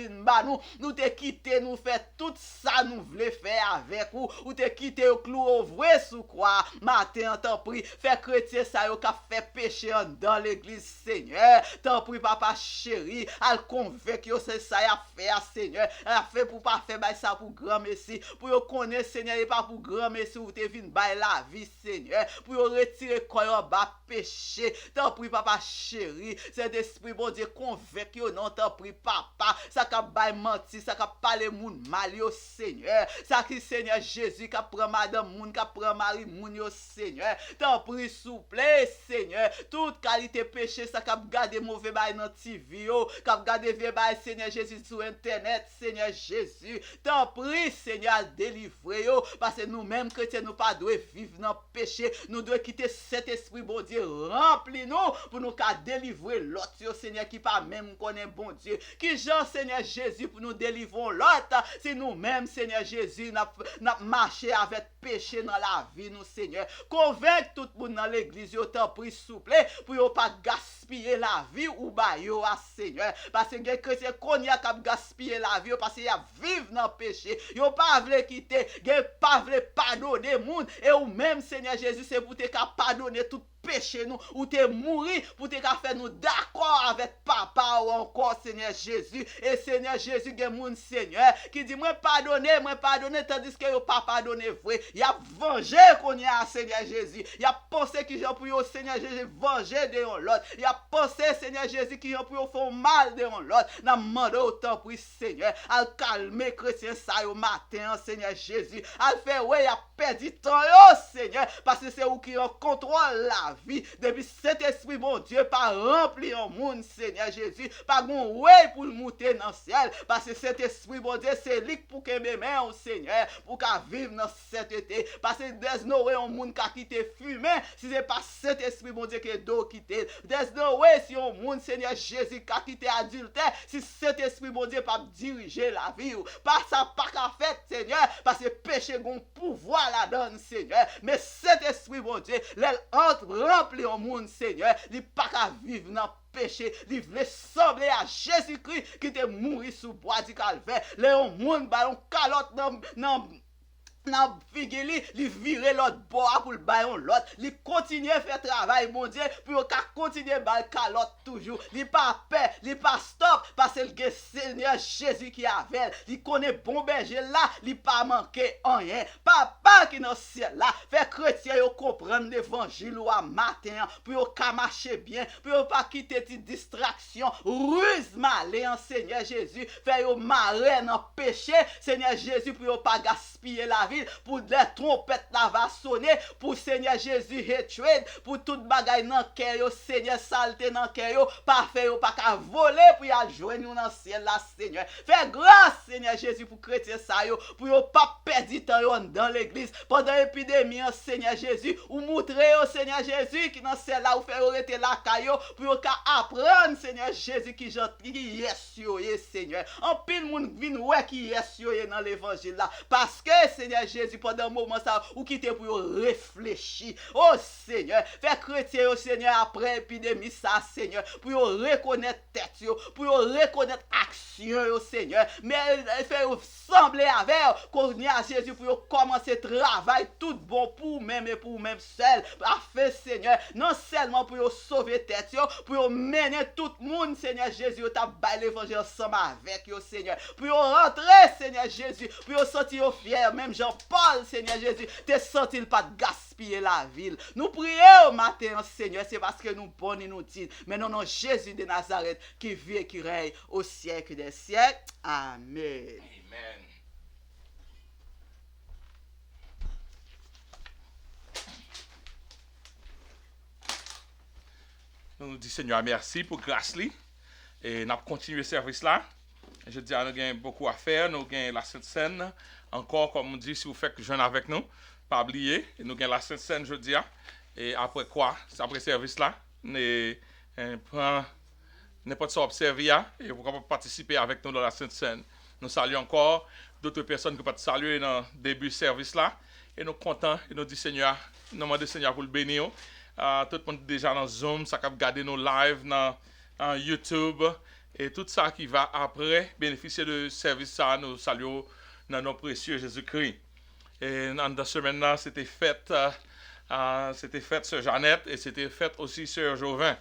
nous te quitté, nous fait tout ça, nous voulons faire avec vous, ou te quitté au clou au vrai sous quoi, matin, t'en prie, fait chrétien ça yo qu'a fait péché dans l'église, Seigneur, t'en prie, papa chéri, al convainc yo c'est ça a fait, Seigneur, a fait pour pas faire ça pour grand merci, pour yo connaître, Seigneur, et pas pour grand merci, ou te vin bay la vie, Seigneur, pour yo retirer quoi yo bas péché, t'en prie, papa chéri, cet esprit, bon Dieu, convainc yo, non, t'en prie, papa, ça qu'a bay menti, ça qu'a parlé moun mal yo, Seigneur, ça qui, Seigneur Jésus, qu'a prend madame moun, qu'a prend mari moun yo, Seigneur, t'en prie, souple, Seigneur, toute qualité péché, ça qu'a gardé mauvais bay dans TV yo, qu'a gardé vieux bay, Seigneur Jésus, sur internet, Seigneur Jésus, t'en prie, Seigneur, délivrer yo, parce que nous-mêmes, chrétiens, nous pas devons vivre dans le péché, nous devons quitter cet esprit, bon Dieu, rempli nous, pour nous qu'à délivrer l'autre, Seigneur, qui pas même connaît bon Dieu, qui genre, Seigneur Jésus, pour nous délivrer l'autre, si nous-mêmes, Seigneur Jésus, n'a marché avec péché dans la vie, nous, Seigneur, convainc tout le monde dans l'église, yo t'en prie, souple, pour yo pas gaspiller la vie, ou ba yo, Seigneur, parce que les chrétiens, qu'on y a qu'à gaspiller la vie, parce qu'il y a vivre dans le péché, yo pas vle quitter, gen pas vle pardonner moun, et ou même, Seigneur Jésus, c'est pour te pardonner tout péché nous, ou te mourir pour te faire nous d'accord avec papa ou encore Seigneur Jésus. Et Seigneur Jésus, gen moun Seigneur qui dit moi pardonner, tandis que yo pas pardonner vrai. Y a vengé qu'on y a Seigneur Jésus. Y a pensé qui j'en pour yo Seigneur Jésus venger de l'autre. Y a pensé Seigneur Jésus qui j'en pour yo faire mal de l'autre. N'a demandé autant pour Seigneur al calmer chrétien ça yo matin Seigneur Jésus. Al fait ouais y a perdu temps yo Seigneur parce que c'est où qui en contrôle la vie. Depuis cet esprit, bon Dieu, pas rempli en monde, Seigneur Jésus, pas bon way pour le monter dans le ciel, parce que cet esprit, bon Dieu, c'est lui pour que mes mains, au Seigneur, pour qu'à vivre dans cet été, parce que there's no way un monde qui a quitté fumé, si c'est pas cet esprit, bon Dieu, qui doit quitter, there's no way si un monde, Seigneur Jésus, qui a quitté adultère, si cet esprit, bon Dieu, pas diriger la vie, pas ça, pas qu'à faire, Seigneur, parce que péché, bon pouvoir la donne, Seigneur, mais cet esprit, bon Dieu, l'aile entre rempli au monde, Seigneur, il pas qu'à vivre dans péché, il voulait sembler à Jésus-Christ qui était mort sous bois du calvaire. Le monde ballon calotte dans figeli, li vire l'autre bois pour le baillon l'autre, li continue faire travail mon Dieu pour qu'à continuer bal calotte toujours, li pas paix, li pas stop parce que le Seigneur Jésus qui avait, li connaît bon berger là, li pas manquer rien. Papa qui dans le ciel là, fait chrétien yo comprendre l'évangile ou à matin pour qu'à marcher bien, pour pas quitter tes distractions, ruse malé en Seigneur Jésus, fait yo marrer dans péché, Seigneur Jésus pour pas gaspiller la vie. Pour les trompettes là va sonner, pour Seigneur Jésus hatred, pour toute bagaille dans cœur, Seigneur saleté dans cœur, pas faire pas qu'à voler pour y joindre nous dans ciel là Seigneur. Fais grâce Seigneur Jésus pour chrétien ça yo, pour yo pas perdre temps dans l'église pendant l'épidémie Seigneur Jésus, ou montrer au Seigneur Jésus qui dans ciel là ou faire arrêter la caillou pour yo apprendre Seigneur Jésus qui gentil qui yes yo Seigneur. En pile monde vinn ouais qui yes yo dans l'évangile là parce que Seigneur Seigneur Jésus, pendant un moment, ça, ou quitter pour réfléchir. Oh Seigneur, fais chrétien, oh Seigneur, après l'épidémie, ça, Seigneur, pour reconnaître tête, pour reconnaître action, oh Seigneur, mais faire sembler avec, qu'on y a Jésus, pour commencer travail tout bon pour même et pour même seul. Parfait, Seigneur, non seulement pour sauver tête, pour mener tout le monde, Seigneur Jésus, t'a baillé l'évangile ensemble avec yo, Seigneur, pour rentrer, Seigneur Jésus, pour sentir fier, même Jean-Paul, Seigneur Jésus, te sentir pas de gaspiller la ville. Nous prions au matin, Seigneur, c'est parce que nous bons et nous disons, mais non, non, Jésus de Nazareth, qui vit et qui règne au siècle des siècles. Amen. Amen. Nous disons Seigneur merci pour grâce li. Et nous avons continué le service là. Je dis, nous avons beaucoup à faire. Nous avons la Sainte Seine. Encore, comme on dit, si vous faites jeûne avec nous, pas oublier. Nous avons la Sainte Seine, je dis. Et après quoi, après le service là, n'importe quoi observer et vous pouvez participer avec nous dans la Sainte Seine. Nous saluons encore d'autres personnes qui peuvent saluer dans le début du service là. Et nous sommes contents. Et nous disons Seigneur, nous demandons Seigneur pour le bénir. Tout le monde déjà dans Zoom, ça peut garder nos lives dans YouTube et tout ça qui va après bénéficier de service ça, nous saluons dans nos précieux Jésus-Christ. Et dans cette semaine-là, c'était fête Sœur Jeannette et c'était fête aussi Sœur Jovin.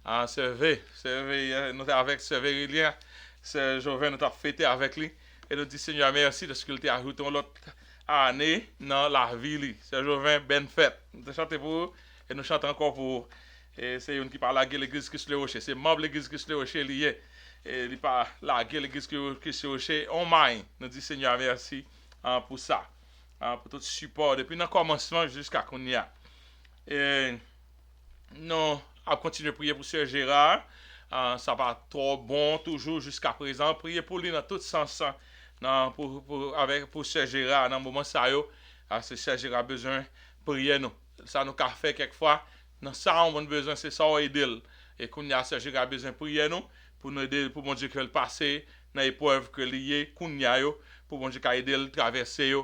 Nous étions avec Sœur Vérilien, Sœur Jovin, nous avons fêté avec lui et nous disons Seigneur merci de ce qu'il t'a ajouté l'autre année dans la vie. Sœur Jovin, bonne fête. Nous chantons pour vous et nous chantons encore pour vous. Et c'est une qui parle à l'église qui se le rocher. C'est membre de l'église qui se le rocher lié. Et il parle à l'église qui se le rocher. On maille. Nous disons Seigneur merci pour ça. Pour tout support. Depuis le commencement jusqu'à qu'on y a. Et nous allons continuer à prier pour Sœur Gérard. Ça va trop bon toujours jusqu'à présent. Priez pour lui dans tout sens. Pour Sœur Gérard. Dans le moment ça, Sœur Gérard a besoin de prier nous. Ça nous a fait quelquefois. Dans ça, on a besoin, c'est ça, on aide. Et qu'on y a, Serge a besoin de prier nous, pour nous aider, pour bon Dieu qu'elle passe dans l'épreuve que lié, qu'on y a, pour bon Dieu qu'elle aide à traverser,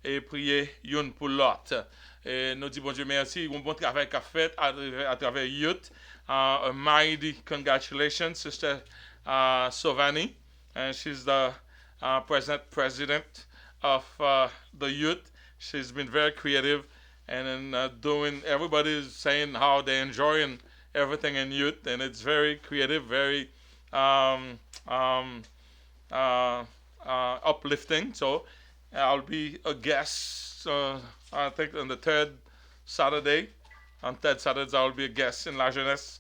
et prier une pour l'autre. Et nous disons, bon Dieu, merci, un bon travail qu'a fait à travers Youth. A mighty congratulations, Sister Sovani. And she's the present president of the Youth. She's been very creative. And then everybody's saying how they're enjoying everything in Youth, and it's very creative, very uplifting. So I'll be a guest, I think on the third Saturday. On third Saturdays I'll be a guest in La Jeunesse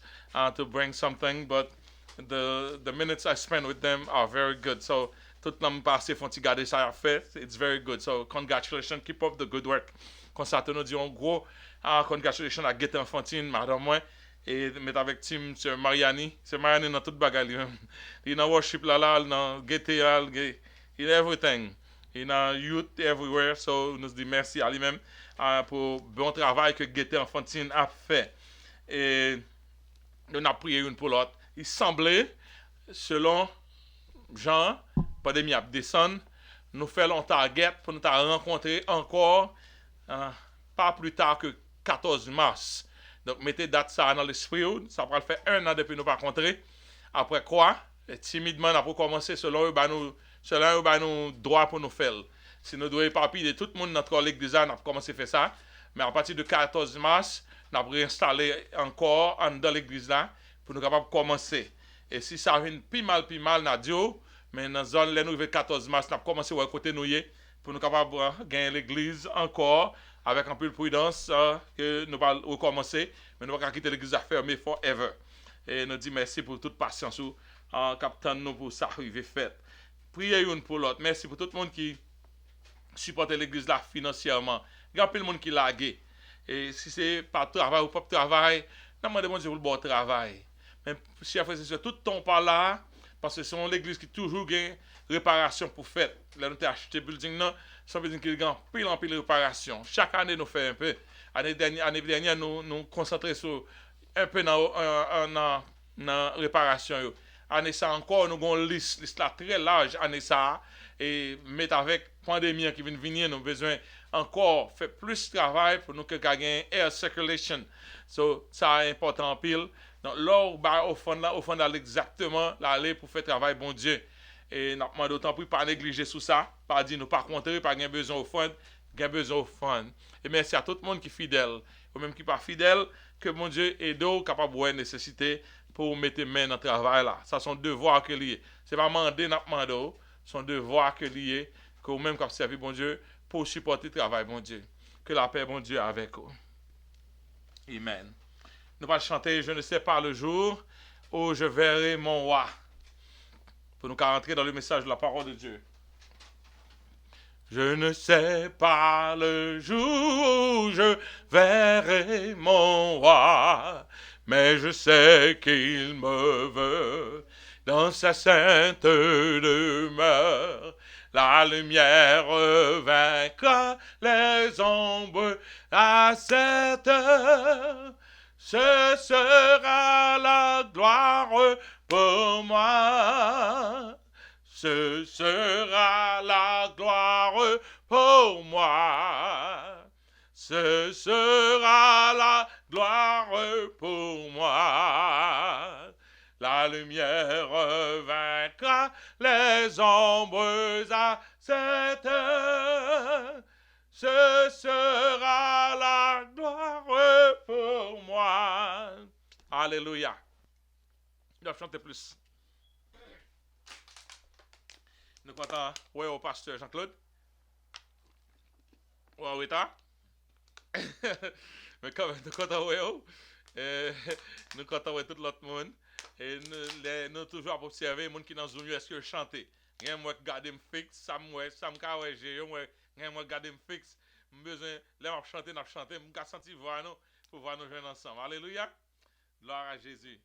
to bring something, but the minutes I spend with them are very good. So tout le monde passe font garder ça à faire. It's very good. So congratulations, keep up the good work. Comme ça, nous disons gros congratulations à Guette Enfantine, madame moi, et mettre avec Tim, Sœur Mariani. C'est Mariani dans toute bagarre. Il est dans worship là, dans Guette, in everything. Il est dans youth everywhere. So, nous disons merci à lui-même pour le bon travail que Guette Enfantine a fait. Et nous avons prié une pour l'autre. Il semblait, selon Jean, pandémie a descendu, nous faisons un target pour nous rencontrer encore. Pas plus tard que 14 mars. Donc, mettez date ça dans l'esprit. Ça va faire 1 an depuis nous pas rencontrés. Après quoi, timidement, on a commencé selon nous droit pour nous faire. Si nous devons éparpiller tout le monde dans notre l'église, on a commencé à faire ça. Mais à partir de 14 mars, on a réinstallé encore dans l'église là pour nous capables commencer. Et si ça vient plus mal, Nadio, mais dans la zone, le 14 mars, on a commencé à côté nous pour nous capables de gagner l'église encore avec un peu de prudence que nous allons recommencer, mais nous ne allons pas quitter l'église fermée forever. Et nous disons merci pour toute patience en captant nous pour ça arriver fait. Priez une pour l'autre. Merci pour tout le monde qui supporte l'église là financièrement. Il y a plein de monde qui l'a lagué. Et si c'est pas travail ou pas travail, nous demandons Dieu pour le bon travail. Mais si après c'est tout ton par là, parce que c'est l'église qui toujours gagne réparation pour faire. Là, nous avons acheté building, c'est un building qui gagne pile en pile réparation. Chaque année, nous faisons un peu. L'année dernière, nous concentrons sur un peu dans la réparation. Année ça encore, nous avons une liste là, très large. Année ça, et mettre avec pandémie qui vient venir, nous avons besoin encore faire plus de travail pour nous que gagner air circulation. So, ça est important en pile. Donc, là, au fond, d'aller exactement l'aller pour faire travail, bon Dieu. Et nous demandons d'autant plus pas négliger sous ça, pas dire nous pas compter, pas avoir besoin au fond, avoir besoin au fond. Et merci à tout le monde qui est fidèle, ou même qui n'est pas fidèle, que mon Dieu aide capable de nécessité pour mettre main dans le travail là. Ça sont devoirs que lié. C'est pas demander n'a demandé, son devoir que lié que vous même comme servir bon Dieu pour supporter le travail bon Dieu. Que la paix bon Dieu avec vous. Amen. Nous allons chanter je ne sais pas le jour où je verrai mon roi. Pour nous rentrer dans le message de la parole de Dieu. Je ne sais pas le jour où je verrai mon roi, mais je sais qu'il me veut dans sa sainte demeure. La lumière vaincra les ombres à cette heure. Ce sera la gloire pour moi. Ce sera la gloire pour moi. Ce sera la gloire pour moi. La lumière vaincra les ombres à cette heure. Ce sera la gloire pour moi. Alléluia. Je vais chanter plus. Nous comptons ouais, au pasteur Jean-Claude. Ouais, oui, mais quand même, nous comptons ouais, nous comptons tout l'autre monde. Et nous toujours observer les gens qui dans Zoom, est-ce que chanter. Rien moi garder me fixe, ça me carré, rien moi garder me fixe. Besoin là chanter, me sentir voir nous pour voir nous joindre ensemble. Alléluia. Gloire à Jésus.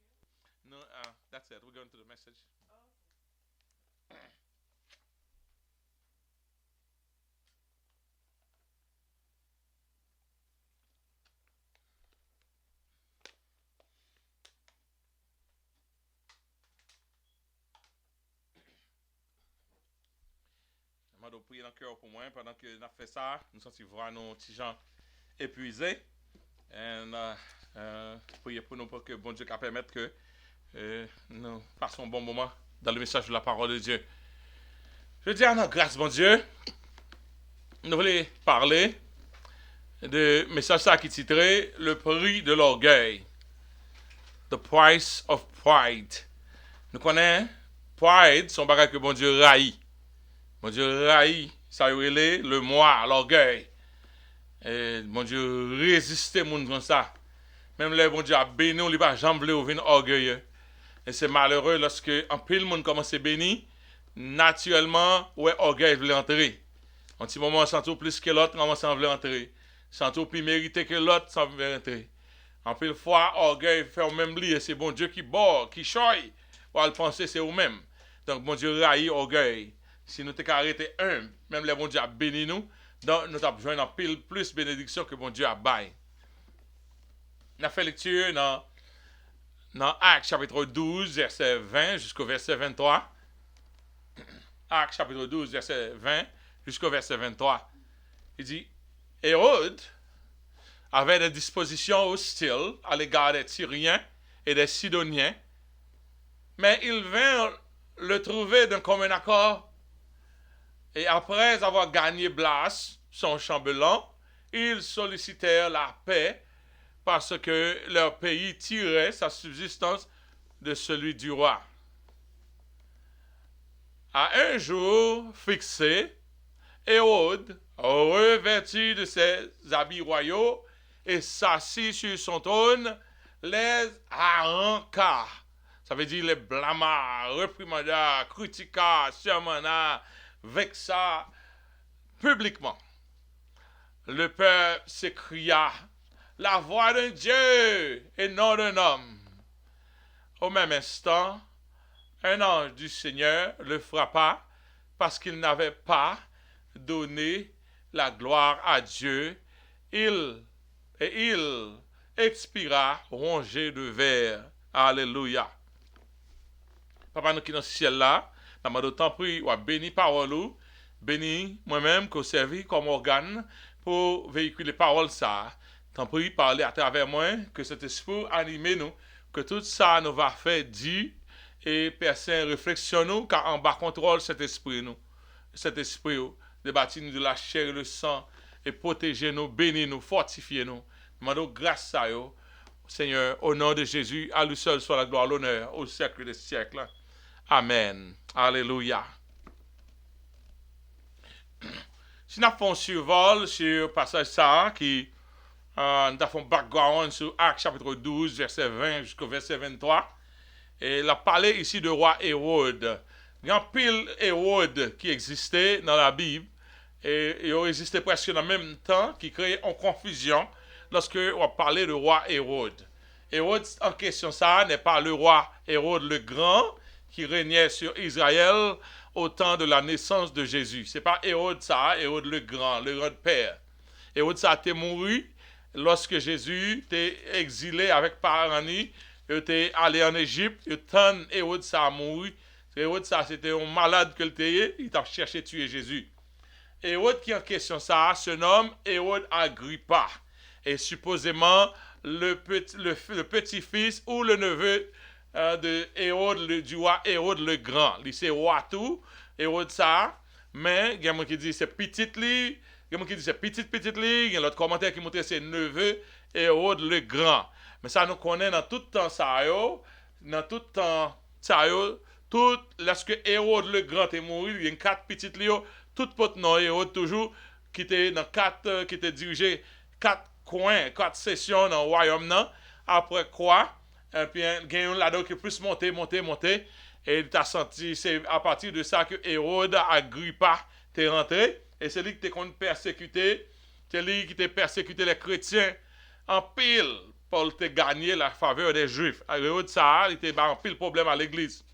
No, that's it. We're going to the message. Je vais prier dans le cœur pour moi pendant que nous avons fait ça. Nous sommes voir nos petits gens épuisés. Et prier pour nous pour que bon Dieu permette que nous passons un bon moment dans le message de la parole de Dieu. Je dis à notre grâce, bon Dieu, nous voulons parler de message ça qui est titré Le prix de l'orgueil. The price of pride. Nous connaissons pride, son bagage que bon Dieu raït. Mon Dieu raït, ça relait le moi, l'orgueil. Et mon Dieu résistait moun comme ça. Même là, bon Dieu a béni, il pas jamais voulu venir orgueilleux. Et c'est malheureux lorsque un pile monde commence à bénir, naturellement, ouais, orgueil veut entrer. Un petit moment, sans tout plus que l'autre, commence à vouloir entrer. Sans tout plus mériter que l'autre, ça veut entrer. En pile fois, orgueil fait au même lit, c'est bon Dieu qui bord, qui choye, ou à le penser, c'est vous-même. Donc, bon Dieu raït orgueil. Si nous t'es arrêté humble, même le bon Dieu a béni nous, donc nous avons besoin d'un pile plus bénédiction que bon Dieu a baillé. On a fait lecture dans Actes chapitre 12, verset 20 jusqu'au verset 23. Actes chapitre 12, verset 20 jusqu'au verset 23. Il dit, Hérode avait des dispositions hostiles à l'égard des Tyriens et des Sidoniens, mais il vint le trouver d'un commun accord. Et après avoir gagné Blas, son chambellan, ils sollicitèrent la paix parce que leur pays tirait sa subsistance de celui du roi. À un jour fixé, Hérode, revêtu de ses habits royaux et s'assit sur son trône, les arranca. Ça veut dire les blâma, réprimanda, critiqua, sermonna, vexa publiquement. Le peuple s'écria, la voix d'un Dieu et non d'un homme. Au même instant, un ange du Seigneur le frappa parce qu'il n'avait pas donné la gloire à Dieu. Il expira rongé de verre. Alléluia. Papa, nous qui dans ce ciel là, nous avons tant pris, ou béni parole, béni moi-même qu'on servi comme organe pour véhiculer parole ça. T'en prie, parler à travers moi, que cet esprit anime nous, que tout ça nous va faire dire et personne réflexion nous, car en bas contrôle cet esprit, débattre nous de la chair et le sang, et protéger nous, bénir nous, fortifier nous. Demandons grâce à eux, Seigneur, au nom de Jésus, à lui seul soit la gloire, l'honneur, au siècle des siècles. Amen. Alléluia. Si nous avons un survol sur le passage ça, qui nous avons un background sur Actes chapitre 12, verset 20 jusqu'au verset 23, et il a parlé ici de roi Hérode. Il y a un pile Hérode qui existait dans la Bible, et il existait presque dans le même temps, qui créait une confusion lorsque on parlait de roi Hérode. Hérode en question ça n'est pas le roi Hérode le Grand qui régnait sur Israël au temps de la naissance de Jésus. C'est pas Hérode ça, Hérode le Grand, le grand père. Hérode ça a été mouru lorsque Jésus était exilé avec Parani, il était allé en Égypte, et tant Hérode ça a mouru. Hérode ça c'était un malade que il a cherché à tuer Jésus. Hérode qui en question ça se nomme Hérode Agrippa. Et supposément le petit-fils ou le neveu de Hérode, du roi Hérode le Grand. Il c'est roi tout, Hérode ça, mais il y a quelqu'un qui dit c'est petit li, il y a quelqu'un qui dit c'est petit li, il y a l'autre commentaire qui montre c'est neveu Hérode le Grand. Mais ça nous connaît dans tout temps ça dans tout temps ça tout lorsque Hérode le Grand est mort, il y a quatre petites li, tout pot non Hérode toujours qui était dans quatre qui était dirigé quatre coins, quatre sessions dans le royaume là. Après quoi et puis il y a un là-dedans qui plus monter, et il t'a senti, c'est à partir de ça que Hérode Agrippa t'est rentré, et c'est lui qui t'a persécuté, c'est lui qui t'a persécuté les chrétiens en pile pour te gagner la faveur des Juifs. Hérode ça, il était en pile problème à l'église.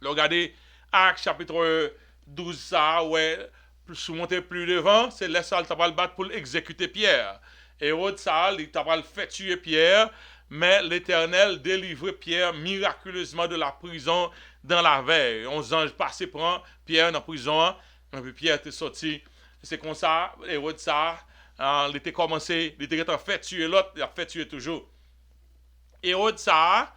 Regardez Actes chapitre 12 ça, ouais, monter plus devant, c'est là ça, il t'a pas le battre pour exécuter Pierre. Hérode ça, il t'a pas le fait tuer Pierre, mais l'Éternel délivrait Pierre miraculeusement de la prison dans la veille. 11 anges passés prend Pierre dans la prison, et puis Pierre était sorti. C'est comme ça, Hérode ça, il était commencé, il était en fait tuer l'autre, il a fait tuer toujours. Hérode ça,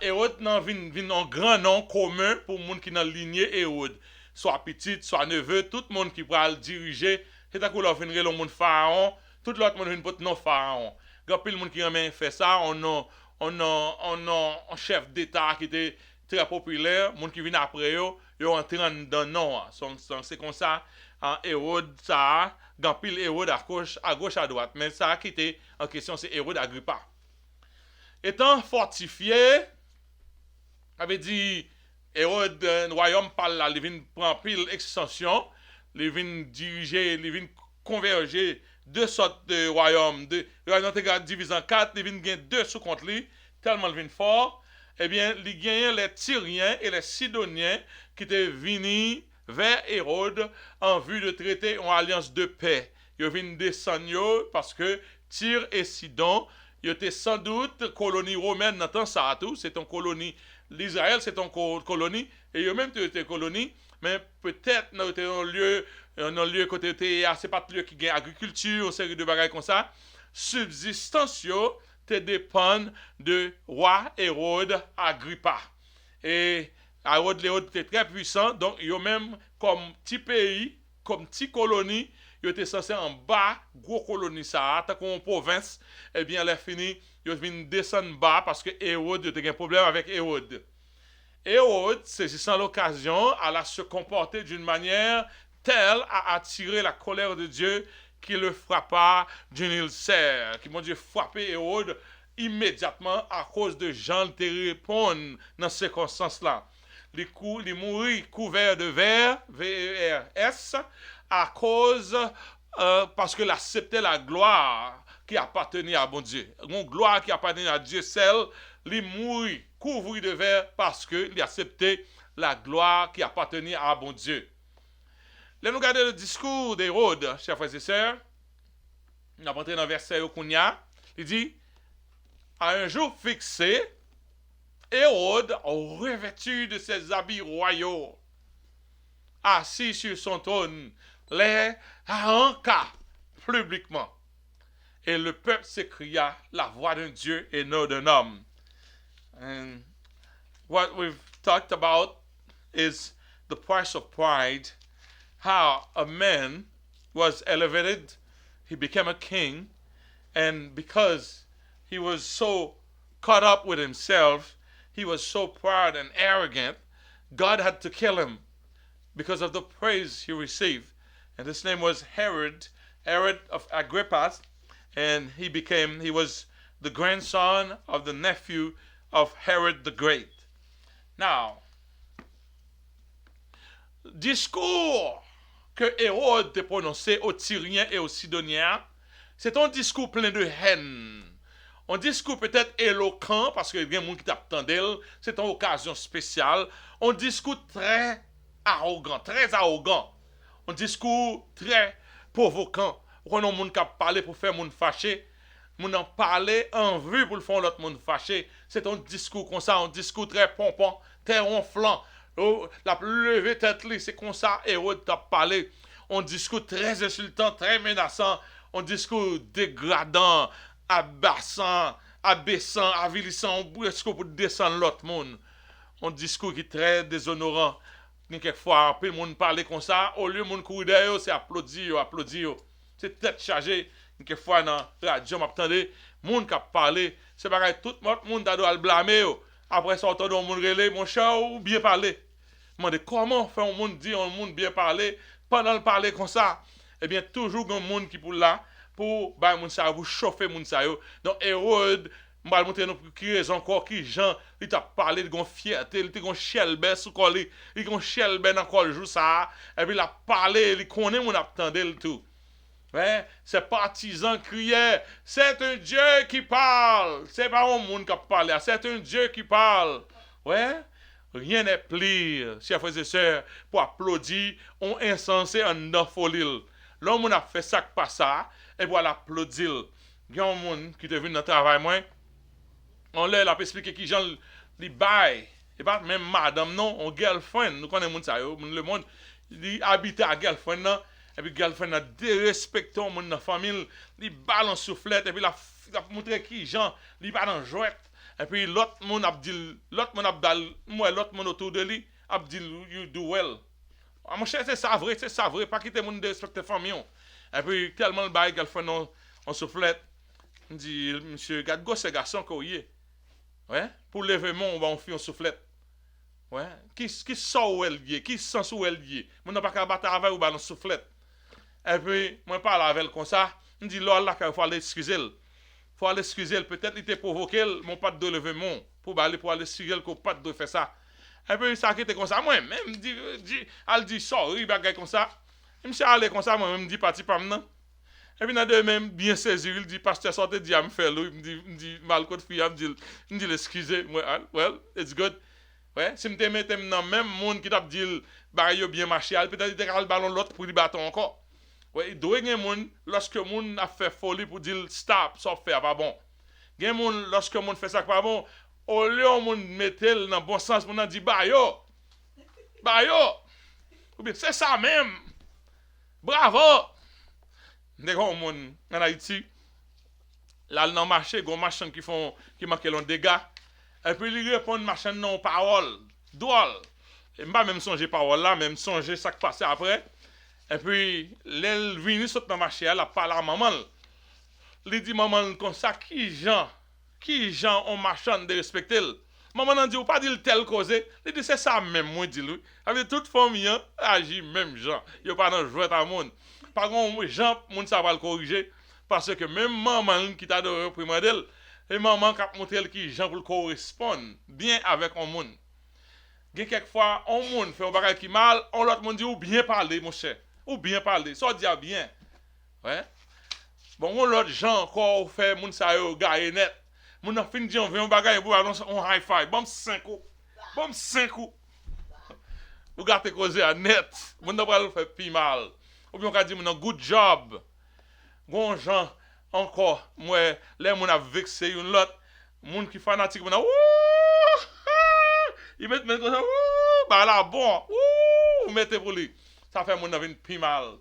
Hérode n'a un grand nom commun pour les gens qui sont dans la lignée Hérode. Soit petit, soit neveu, tout le monde qui va le diriger, c'est à quoi il le monde pharaon, tout l'autre monde vient non pharaon. Il y a plein de monde qui a fait ça, on a un chef d'État qui était très populaire, les gens qui viennent après eux, ils ont entré dans le nom. C'est comme ça, Hérode, ça, il y a pile Hérode à gauche, à droite. Mais ça qui était en question, c'est Hérode Agrippa. Étant fortifié, avait dit, Hérode, le royaume parle là, il vient prendre pile extension, il vient diriger, il vient converger deux sortes de royaumes. Le royaume divisé en quatre, il vient gagner deux sous contre lui, tellement il vient fort. Eh bien, il gagne les Tyriens et les Sidoniens qui étaient venus vers Hérode en vue de traiter une alliance de paix. Ils viennent descendre parce que Tyr et Sidon, ils étaient sans doute colonies romaines dans temps ça tout. C'est une colonie. L'Israël, c'est une colonie. Et ils même été colonie, mais peut-être dans un lieu côté c'est pas un lieu qui gagne agriculture, une série de bagages comme ça. Subsistance te dépend de roi Hérode Agrippa. Et Hérode était très puissant, donc ils même comme petit pays, comme petite colonie, ils étaient censés en bas, gros colonie ça, tant qu'on province, eh bien, elle a fini, ils viennent descendre bas parce que Hérode, il y a un problème avec Hérode. Hérode, saisissant l'occasion, alla se comporter d'une manière telle à attirer la colère de Dieu qui le frappa d'une ulcère, qui, mon Dieu, frappé Hérode immédiatement à cause de Jean te répondre dans ces circonstances-là. Il mourit couvert de VERS, à cause, parce qu'il acceptait la gloire qui appartenait à bon Dieu. Une gloire qui appartenait à Dieu seul, il mourit couvert de verre parce qu'il acceptait la gloire qui appartenait à bon Dieu. Là, nous regardons le discours d'Hérode, chers frères et sœurs. On a rentré dans le verset Okunya. Il dit, à un jour fixé, Hérode, revêtu de ses habits royaux, assis sur son trône, les arranqua publiquement. Et le peuple s'écria la voix d'un Dieu et non d'un homme. And what we've talked about is the price of pride, how a man was elevated, he became a king, and because he was so caught up with himself, he was so proud and arrogant, God had to kill him because of the praise he received. And his name was Herod of Agrippa, and he was the grandson of the nephew of Herod the Great. Now, discours que Hérode a prononcé aux Tyriens et aux Sidoniens, c'est un discours plein de haine. Un discours peut-être éloquent, parce qu'il y a des gens qui t'attendent, c'est une occasion spéciale. Un discours très arrogant. Un discours très provoquant. On a des gens qui parlent pour faire les gens fâchés. On en parler en vue pour le faire l'autre monde fâché. C'est un discours comme ça, un discours très pompant, très ronflant. La lever tête, c'est comme ça, Hérode t'a parlé. Un discours très insultant, très menaçant. Un discours dégradant, abaissant, avilissant, un discours pour descendre l'autre monde. Un discours qui est très déshonorant. Quelquefois, puis le monde parle comme ça, au lieu de monde courir derrière, c'est applaudir. C'est tête chargée. Quelquefois, dans la radio, m'attendais, le monde qui a parlé, c'est pareil, tout le monde a le blâmer. Après ça, on entend le monde relais, mon cher, ou bien parler. Je me demande comment faire un monde dire, un monde bien parler, pendant le parler comme ça. Eh bien, toujours un monde qui pour là, pour vous chauffer moun sa yo. Donc Hérode, m'a montrer nous qui raison encore qui Jean, il t'a parlé de gon fierté, il t'a gon chelbe sous colli, il gon chelbe dans col jour ça, et puis il a parlé, il connaît mon attendait le tout. Ouais, ces partisans criaient, c'est un Dieu qui parle. C'est pas un monde qui parle, c'est un Dieu qui parle. Ouais, rien n'est pire, chers frères et sœurs, pour applaudir, on insensé en folie. L'homme a fait ça pas ça, et pour l'applaudir. Il y a un monde qui est venu dans le travail, moi, on l'a expliqué qui gens les bail, et pas même madame, non, on girlfriend, nous connaissons ça, le monde, il habite à girlfriend, non. Et puis girlfriend a dérespecté mon dans famille, il balance soufflette et puis il a montré qui gens, il balance jouette et puis l'autre monde a dit l'autre monde autour de lui a dit you do well. Ah mon cher c'est ça vrai, pas quitter mon dérespecter famille. Et puis tellement le bail girlfriend on soufflette, il dit monsieur garde gosse garçon qu'on y est. Ouais, pour lever mon on fait on soufflette. Ouais, qui sort où elle lié, qui sent où elle lié. Mon n'a pas qu'à battre avec ou balance soufflette. Et puis, moi, je parle avec elle comme ça. Je dis, là, il faut aller excuser. Il faut aller excuser. Peut-être qu'il t'a provoqué, mon pas de lever mon. Pour aller excuser, qu'il pas de faire ça. Et puis, ça qui était comme ça. Moi, même, elle dit, sorry, bagay comme ça. Je me suis allé comme ça, moi, je me dis, parti pas maintenant. Et puis, dans deux même, bien saisi, il dit, pasteur, sortez, dit, me faire l'eau. Il me dit, mal côté fille, il me dit, excusez, moi, well, it's good. Ouais, si je me mets dans le même monde qui t'a dit, bagay bien marché, peut-être qu'il t'a le ballon l'autre pour lui battre encore. Ouais, il doit y avoir des gens, lorsque les gens a fait folie pour dire stop, ça fait pas bon. Il y a des gens, lorsque les gens fait ça pas bon, au lieu de mettre dans le bon sens, on a dit bah yo. Ou bien c'est ça même. Bravo. Des gens en Haïti, là dans le marché, il y a des machins qui marquent un dégât. Et puis ils répondent machin non parole, drôle. Et pas même songer parole là, même songer ça qui passe après. Et puis, l'elle vient sur dans le marché, elle a parlé à maman. Elle dit, maman, comme ça, qui gens ont marchand de respecter. Maman a dit, ou pas dire tel cause. Elle dit, c'est ça même, moi, dit lui. Avec toute famille, agit même gens. Il n'y a pas de jouet à monde. Par contre, gens, monde ça va le corriger. Parce que même maman qui t'a donné au d'elle, et maman qui a montré qui gens pour le correspondre bien avec un monde. Quelquefois, un monde fait un bagage qui mal, on l'autre monde dit, ou bien parler, mon cher. Ou bien parler, ça dit bien. Ouais. Bon, on l'autre gens encore fait moun sa yo gagne net. Moun a fin di on vient bagay pour annoncer on high five. Bon 5 coups. Ou gâte causer à net. Moun n'a pas le fait pi mal. Ou bien on ka di moun good job. Gon gens encore moi les moun a vexé une l'autre. Moun qui fanatique moun a il met comme ça bah là bon. Ou mettez pour lui. Ça fait mon avis plus mal.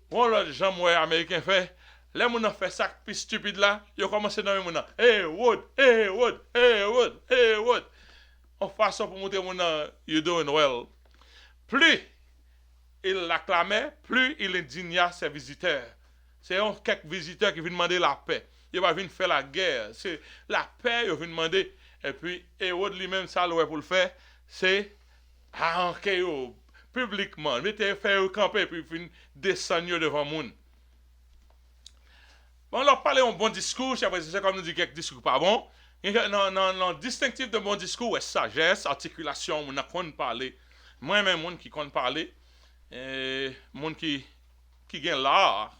Bon, l'autre gens, moi, américain fait. Les gens fait ça plus stupide là. Ils commencent à nommer mon Hey, Wood, hey, Wood, hey, Wood, hey, Wood. En façon pour montrer mon you doing well. Plus il l'acclamait, plus il indigna ses visiteurs. C'est quelques visiteurs qui viennent demander la paix. Ils ne viennent faire la guerre. C'est la paix qu'ils viennent demander. Et puis, Ehud lui-même, ça, pour le faire, c'est arranquer publiquement. Mettez faire camper, puis descendre devant le monde. Bon, leur parler un bon discours, c'est comme nous dit quelques discours pas bon. Non, distinctif de bon discours, ouais, sagesse, articulation, on a qu'on parler. Moi-même, monde qui compte parler, monde qui gagne l'art.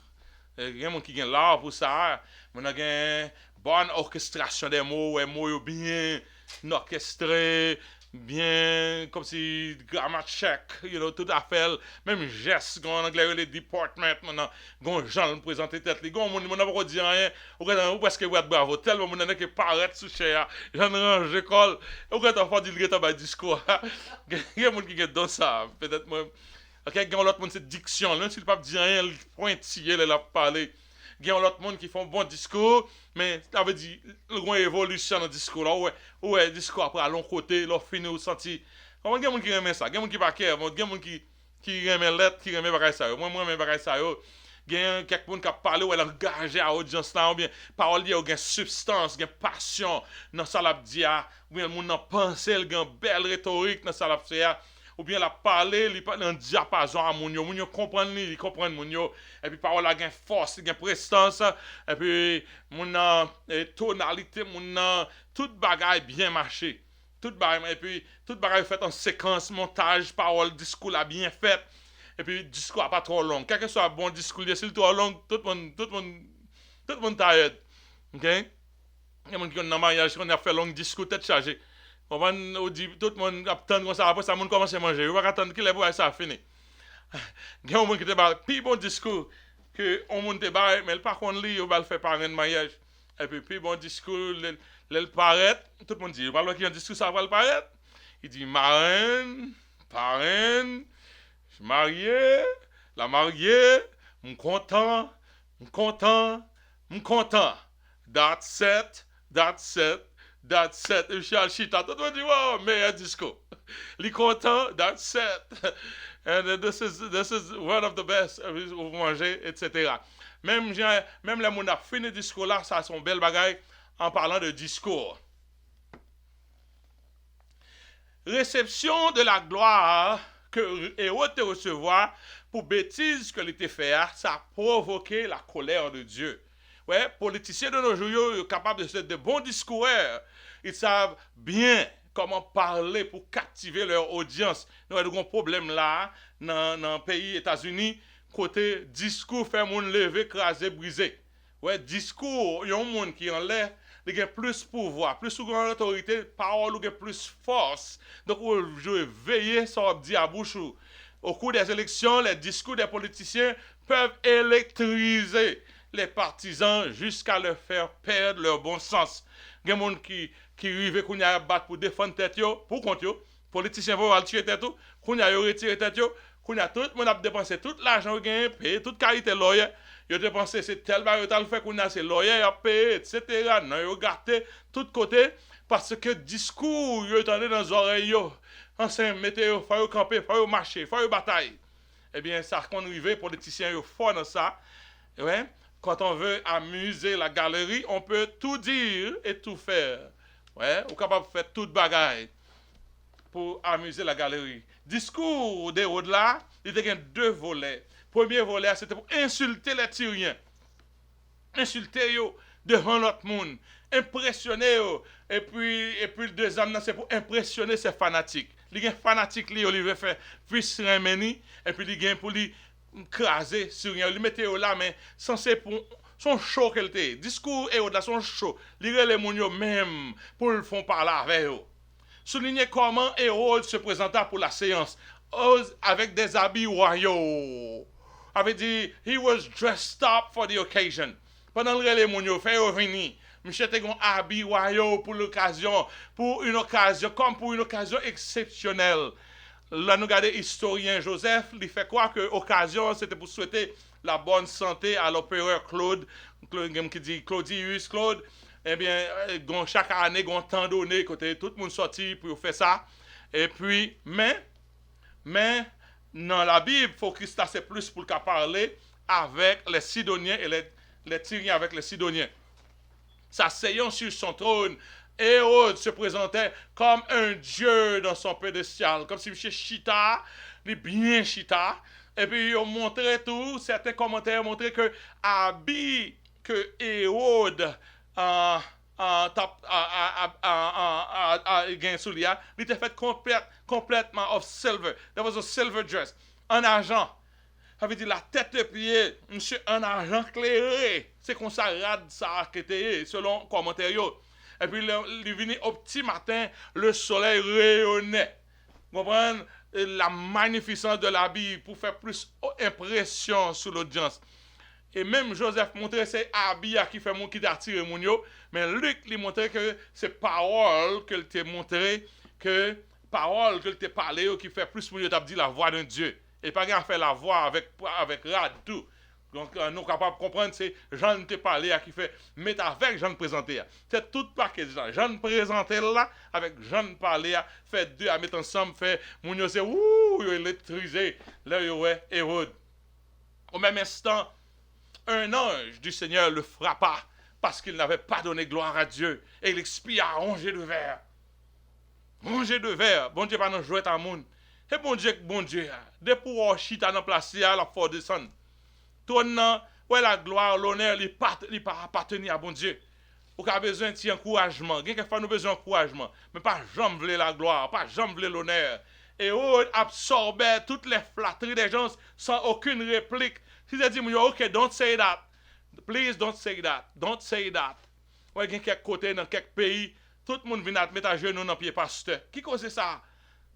Il y a des gens qui gagnent l'art pour ça. On a une bonne orchestration des mots, les mots bien orchestrés, bien comme si grammar check, tout à fait. Même geste, en anglais, les department, on gens le présenter tête, les gens, on n'a pas dit rien, ou presque bravo, tellement on a qui paraît sous cher, j'en range l'école, ou quand on fait dire que discours, il y a des gens qui gagnent dans ça, peut-être moi. Ok, il y a l'autre monde c'est diction, là, s'il ne peut pas dire rien, pointillé, là, parler. Il y a l'autre monde qui font un bon discours, mais ça veut dire, il y a une évolution dans le discours, là, ouais, le discours après à long côté, là, fini ou senti. Comment il y a des gens qui aiment ça, il y a des gens qui pas care, il y a des gens qui aiment l'être, qui aiment bagaille ça, moi, j'aime bagaille ça, il y a quelqu'un qui a parlé, ou elle a engagé à l'audience là, ou bien, parole, il y a une substance, il y a une passion, dans ça, la dit, ou bien, le monde a pensé, il y a une belle rhétorique, dans ça, la fait, ou bien la parler, il parle en diapason à moun yo comprendre li, il comprend moun yo, et puis parole la gen force, gen prestance, et puis moun tonalité, moun tout bagay bien marché. Tout bagay, et puis tout bagay fait en séquence, montage, parole, discours la bien fait. Et puis discours pas trop long. Quel que soit un bon discours, si c'est trop long, tout le monde tired. OK? Il y a des gens qui ont un mariage, qui ont fait long discours, tête chargée. Tout le monde attend comme ça, après ça, le monde commence à manger. Il va attendre qu'il ait ça fini. Il y a des gens qui te parlent, puis bon discours, que on monte barre, mais par contre, il va le faire par un mariage. Et puis bon discours, il paraît, tout le monde dit, il va le discours, ça va le paraître. Il dit, marraine, parraine, je suis marié, la mariée, je suis content. That's it. Et Charles Chita, tout le monde dit, wow, meilleur disco. Il est content, that's it. And this is one of the best, vous mangez, etc. Même les gens a fini le discours là, ça sont belles bagailles en parlant de discours. Réception de la gloire que Ehud te recevoir pour bêtises que l'était fait, ça a provoqué la colère de Dieu. Ouais, politiciens de nos jours sont capables de faire de bons discours. Ils savent bien comment parler pour captiver leur audience. Nous avons un problème là, dans le pays États-Unis, côté discours fait mon lever, craser, briser. Ouais, discours, il y a un monde qui en l'air, il a plus pouvoir, plus souvent autorité, parole, il a plus force. Donc, je vais veiller sur dit à bouche. Au cours des élections, les discours des politiciens peuvent électriser les partisans jusqu'à leur faire perdre leur bon sens. Il y a des gens qui arrivent qu'on a battre pour défendre tête yo, pour compte yo, politiciens vont tirer tête yo, qu'on a retiré tête yo, qu'on a tout le monde a dépensé tout l'argent gagné, payé toute qualité lawyer, yo dépensé c'est tel bagage tal fait qu'on a c'est lawyer a payé etc. Non yo gâté tout côté parce que discours yo entendé dans les oreilles yo, ancien météo, faut camper, faut marcher, faut bataille. Eh bien ça qu'on arrive politiciens yo fort dans ça. Ouais. Quand on veut amuser la galerie, on peut tout dire et tout faire. Ouais, on est capable de faire toute bagaille pour amuser la galerie. Discours d'Ehud là, il y a deux volets. Premier volet, c'était pour insulter les Tyriens. Insulter eux devant l'autre monde. Impressionner eux. Et puis le deuxième, c'est pour impressionner ces fanatiques. Les gens fanatiques, ils veulent faire plus remeni, et puis les gens pour les craser sur rien, ils mettent là, mais censé pour son chaud qu'elle était. Discours et là son chaud. Lire les mounions même pour le font parler avec eux. Souligner comment Ehud se présenta pour la séance avec des habits royaux. Avait dit, he was dressed up for the occasion. Pendant le les mounions fait revenir. Monsieur était un habit royaux pour l'occasion, comme pour une occasion exceptionnelle. là, nous regardons historien Joseph, il fait croire que l'occasion, c'était pour souhaiter la bonne santé à l'empereur Claude qui dit Claudius, Claude. Eh bien, chaque année, il y a un temps donné, côté tout le monde sorti pour faire ça. Et puis, mais, dans la Bible, il faut que c'est plus pour parler avec les Sidoniens et les Tyriens avec les Sidoniens. S'asseyant sur son trône, Hérode se présentait comme un dieu dans son pédestal, comme si M. Chita, il est bien Chita. Et puis, on montrait tout, certains commentaires montraient que habit que Hérode gain sous lui, il était fait complètement of silver. There was a silver dress, en argent. Ça veut dire la tête de pied, monsieur, en argent clairé. C'est comme ça, rad ça qui était, selon commentaire. Et puis, il venait au petit matin, le soleil rayonnait. Vous comprenez? La magnificence de l'habit pour faire plus impression sur l'audience. Et même Joseph montrait ses habits qui fait mon qui attire mon yo, mais Luc lui montrait que c'est parole qu'il t'a montré, que parole qu'il t'a parlé qui fait plus mon yo t'a dit la voix d'un Dieu. Et pas qu'à faire la voix avec rad tout. Donc, nous sommes capables de comprendre, c'est Jean te parlé qui fait, mais avec Jean présenté. C'est tout paquet de gens. Jean présenté là, avec Jean parlé, fait deux à mettre ensemble, fait, mon yo c'est, ouh, électrisé, là, ouais, Hérode. Au même instant, un ange du Seigneur le frappa parce qu'il n'avait pas donné gloire à Dieu. Et il expia à rongé de verre. Rongé de verre. Bon Dieu, pas nous jouer à monde. Et bon Dieu, dès pour chita dans place, la faut descendre. Tournant, ouais, la gloire, l'honneur, il pas appartenir à bon Dieu. Ou a besoin de encouragement. Quelquefois, nous besoin d'encouragement. Mais pas jamais vouloir la gloire, pas jamais vouloir l'honneur. Et on absorbait toutes les flatteries des gens sans aucune réplique. Si tu dis, OK, don't say that. Please don't say that. Don't say that. Ouais, il y a quelques côtés, dans quelques pays, tout le monde vient mettre à genoux dans le pied pasteur. Qui cause ça?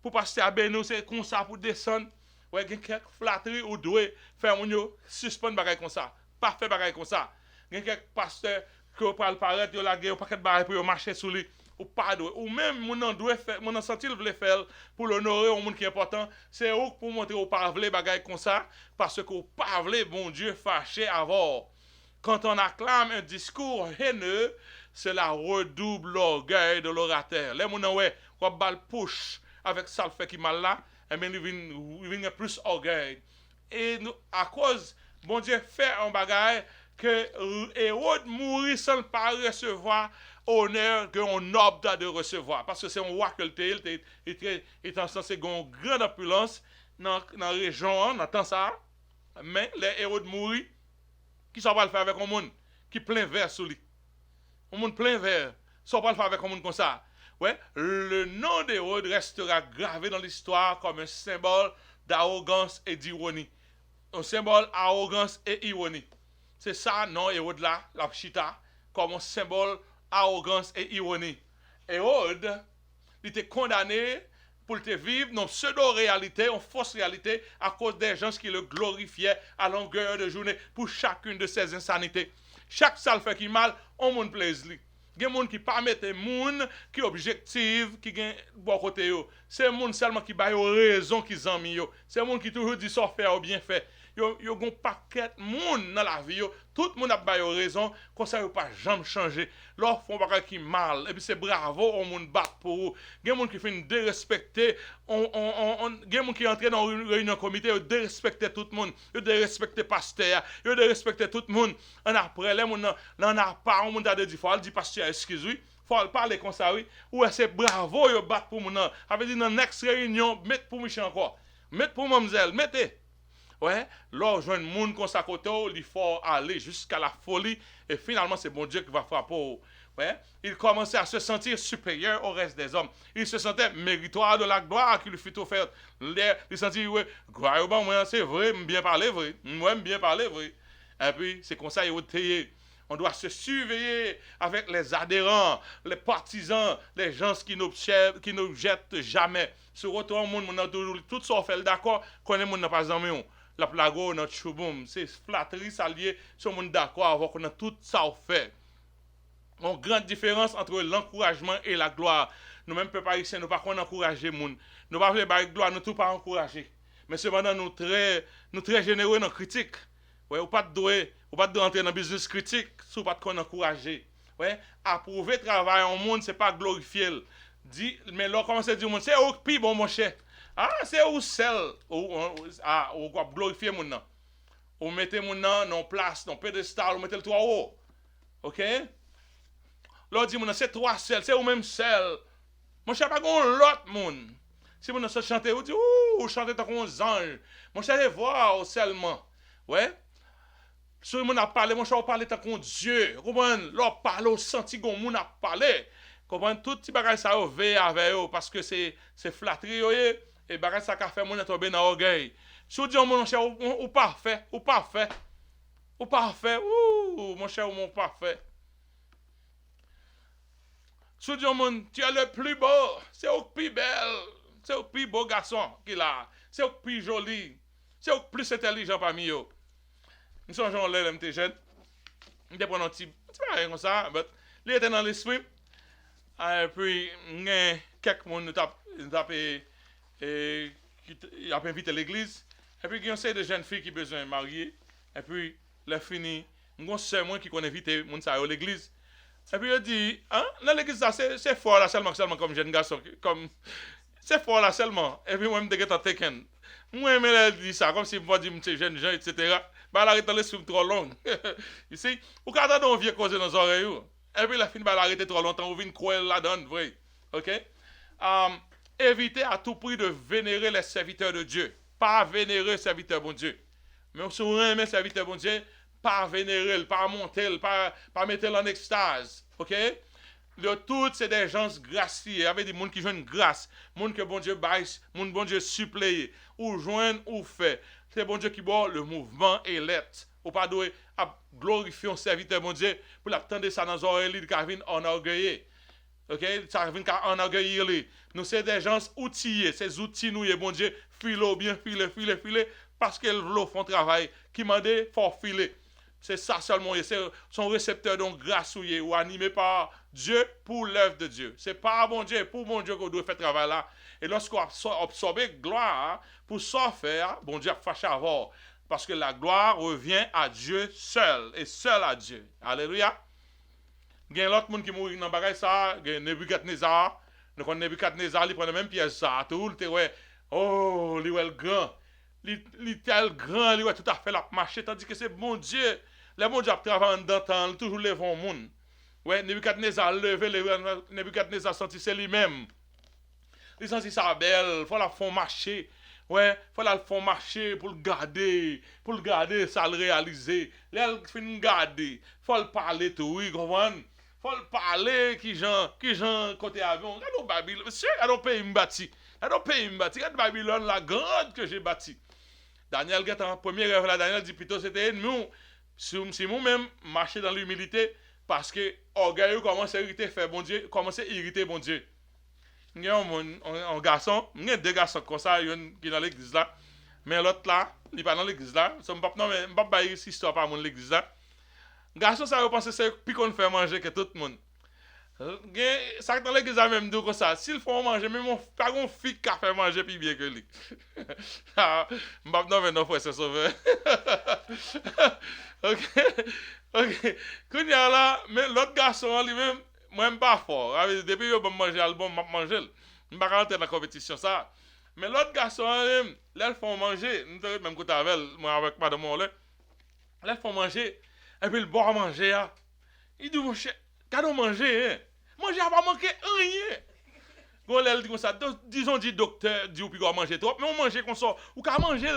Pour pasteur à Beno, c'est comme ça pour descendre. Ouais, il y a quelques flatteries ou doué faire suspendre bagaille comme ça. Pas faire bagaille comme ça. Il y a quelques pasteurs qui ont pas le paraître, ils ont la guerre, ou paquet de bagaille pour marcher sous lui. Ou pas doué. Ou même, mon senti le faire pour l'honorer au monde qui est important. C'est eux pour montrer au pas vle bagaille comme ça. Parce qu'au pas vle, bon Dieu, fâché avant. Quand on acclame un discours haineux, cela redouble l'orgueil de l'orateur. Les gens, ouais, on bal push avec ça le fait qui mal là. Et bien, il vient plus orgueil. Et nous, à cause, bon Dieu fait un bagage que Hérode mourit sans pas recevoir honneur qu'on noble de recevoir. Parce que c'est un roi que il est en sens une grande opulence dans la région, dans temps ça. Mais les Hérode mourit, qui s'en va le faire avec un monde qui plein verre sous lui. Un monde plein verre. Ça va le faire avec un monde comme ça. Ouais, le nom d'Hérode restera gravé dans l'histoire comme un symbole d'arrogance et d'ironie. Un symbole d'arrogance et ironie. C'est ça, non, Hérode là, la chita, comme un symbole d'arrogance et ironie. Hérode, il était condamné pour te vivre dans une pseudo-réalité, une fausse réalité, à cause des gens qui le glorifiaient à longueur de journée pour chacune de ces insanités. Chaque salle fait qui mal, on monde plaisir. Il y a des gens qui ne pas mettre des gens qui objectifs, qui ont bon côté. C'est des gens seulement qui ont raison qu'ils ont mis. C'est des gens qui toujours disent ça faire ou bien fait. Il y a un paquet de monde dans la vie. Tout le monde a raison. Comme ça, il ne pas jamais changer. Là, ils font des choses qui mal. Et puis c'est bravo, on monde bat pour eux. Il y a des gens qui font dérespecter. Il y a des gens qui entrent dans une réunion comité, ils dérespectent tout le monde. Ils dérespectent le pasteur. Ils dérespectent tout le monde. Et après, les gens n'ont pas, on a dit, il faut dire pasteur, excusez-moi. Il faut parler comme ça, oui. Ou c'est bravo, ils battent pour moi. Ça veut dire dans la next réunion, mettez pour Michel encore. Mettez pour mademoiselle, mettez. Ouais, là, je vois un monde comme ça côté, il faut aller jusqu'à la folie et finalement c'est bon Dieu qui va frapper. Ouais, il commençait à se sentir supérieur au reste des hommes. Il se sentait méritoire de la gloire qui lui fut offerte. Il sentit, ouais, gloire, moi, c'est vrai, bien parler vrai. Moi, bien parler vrai. Et puis, c'est comme ça, on doit se surveiller avec les adhérents, les partisans, les gens qui nous jettent jamais. Sur autre monde, on a toujours tout ça fait d'accord, qu'on est n'a pas amis. La plago, notre chouboum, c'est flatterie, ça lié, sur le monde d'accord avec tout ça fait. Une grande différence entre l'encouragement et la gloire. nous-mêmes, peuple haïtien, nous ne pouvons pas encourager les gens. Nous ne pouvons pas gloire, nous ne pouvons pas encourager. Mais cependant, nous très généreux dans la critique. Ouais, ou pas de rentrer dans le business critique, si vous pas de encourager. Ouais, approuver le travail en monde, c'est pas glorifier. Mais là, comment c'est dire, c'est au pire, bon, mon cher. Ah, c'est au sel, ou glorifier mon nom. Ou mettez mon nom dans place, dans pédestal, ou mettez le toit haut. Ok? Là, dit, c'est trois sel, c'est au même sel. Mon cher, pas l'autre monde. Si vous se chantez, vous dites, ouh, chantez comme un ange. Mon cher, allez voir seulement. Ouais? Si vous a parlé, mon cher, vous parlez tant qu'on Dieu. Comprenez? Là, parlez au senti qu'on moun a parlé. Comprenez? Tout petit bagage ça veille avec eux parce que c'est flatterie, et bagage ça qu'a fait mon tomber dans l'orgueil. Si vous dites, mon cher, ou parfait, ou parfait, ou parfait, ouh, mon cher, mon parfait. Si vous dites, tu es le plus beau, c'est le plus belle. C'est le plus beau garçon qu'il a. C'est le plus joli. C'est le plus intelligent parmi eux. Nous sommes en l'air, j'étais jeune. Je prends un petit rien comme ça. Mais il était dans l'esprit. Et puis, quelques personnes nous ont invité à l'église. Et puis, il y a un de jeunes filles qui ont besoin de marier. Et puis, la fini. Il y a un seul qui connaît invité à l'église. Et puis, il dit, hein, dans l'église, c'est fort là seulement comme jeune garçon. C'est fort là seulement. Et puis, moi, je me dis, taken. Moi, je dis ça, comme si je me dis, jeune gens, etc. Bah, l'arrêt dans l'esprit trop long. You see? Ou quand on vient causer dans les oreilles. Et puis, la fin, bah, l'arrêter trop longtemps, ou vient croire là-dedans, vrai. OK? Évitez à tout prix de vénérer les serviteurs de Dieu. Pas vénérer les serviteurs bon Dieu. Mais si vous aimez les serviteurs bon Dieu, pas vénérer, pas monter, pas mettre en extase. OK? Toutes c'est des gens gracieux. Il y avait des gens qui jouent grâce. Des gens que bon Dieu baisse, des bon Dieu supplie. Ou joignent ou fait. C'est bon Dieu qui boit le mouvement et l'être. Ou pas doué à glorifier un serviteur bon Dieu pour l'attendre ça dans les oreilles de Calvin enorgueillé. OK? Ça vient enorgueillir. Nous c'est des gens outillés. Ces outils nous, bon Dieu, filo bien, filer. Parce qu'ils font travail. Qui m'a dit, faut filer. C'est ça seulement. C'est son récepteur donc grâce ou animé par Dieu pour l'œuvre de Dieu. C'est pas bon Dieu, pour bon Dieu qu'on doit faire travail là. Et lorsqu'on absorbe gloire pour ça faire, bon Dieu a fâché à voir. Parce que la gloire revient à Dieu seul et seul à Dieu. Alléluia. Il y a l'autre monde qui mourit dans le bagage ça, il y a Nebuchadnezzar. Donc Nebuchadnezzar, il prend le même piège ça. Tout le temps, oh, il est grand. Il est tel grand, il est tout à fait la marché. Tandis que c'est bon Dieu. Le bon Dieu a travaillé dans le temps, toujours levé au monde. Ouais, Nebuchadnezzar levé, Nebuchadnezzar senti c'est lui-même. Il senti ça belle, il faut la faire marcher. Ouais, il faut la faire marcher pour le garder, ça le réaliser. Là, il faut le garder, il faut le parler tout, oui, comprenez? Il faut le parler, qui gens côté avion. Regarde Babylone, monsieur, regarde pays bâti. Regarde Babylone, la grande que j'ai bâti. Daniel, en premier rêve là, Daniel dit plutôt c'était nous. Si nous-mêmes marcher dans l'humilité, parce que orgueil commence à irriter, faire bon Dieu, commence à irriter bon Dieu. Il y a un garçon, il y a deux garçons comme ça, il y a qui dans l'église là, mais l'autre là, il n'est pas dans l'église là. Non, mais je ne vais pas dire cette histoire par l'église là. Le garçon, ça, je pense que c'est plus qu'on fait manger que tout le monde. Ça dans l'église là même, comme ça, s'ils font manger, même pas un fille qui a fait manger plus bien que lui. Je ne vais pas dire non, frère, c'est sauvé. Ok. Quand il y a là, mais l'autre garçon lui-même, moi, je ne pas fort. Depuis que je mange l'album, je mange. Je ne vais pas rentrer dans la compétition, ça. Mais l'autre garçon, là, ils font manger. Même quand moi, avec madame, là, ils font manger. Et puis, le boire à manger. Il dit, mon cher, quand on manger, hein? Manger n'a pas manqué rien. Quand elle dit comme ça, disons, dit docteur, dit, ou puis on manger trop, mais on mange comme ça. Ou qu'à manger,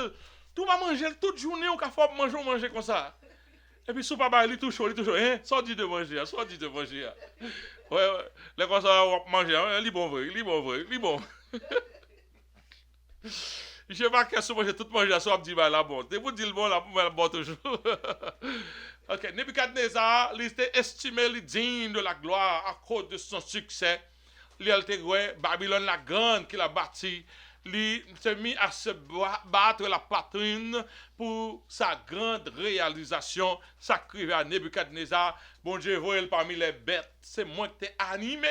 tout va manger toute journée, ou qu'à faire manger comme ça. Et puis, sous papa, il est tout chaud, hein? Soit dit de manger. Ouais. Les comme ça, on va manger, il est bon vrai. Je ne sais pas qu'est-ce que manger, tout manger, soit dit, bah, là, bon. C'est pour dire le bon, là, pour le bon toujours. Ok, Nebuchadnezzar, il était estimé digne de la gloire à cause de son succès. Il était Babylone la grande qu'il a bâti. il s'est mis à se battre la poitrine pour sa grande réalisation. Sacré à Nebuchadnezzar, bon Dieu, voyez parmi les bêtes. C'est moi qui t'ai animé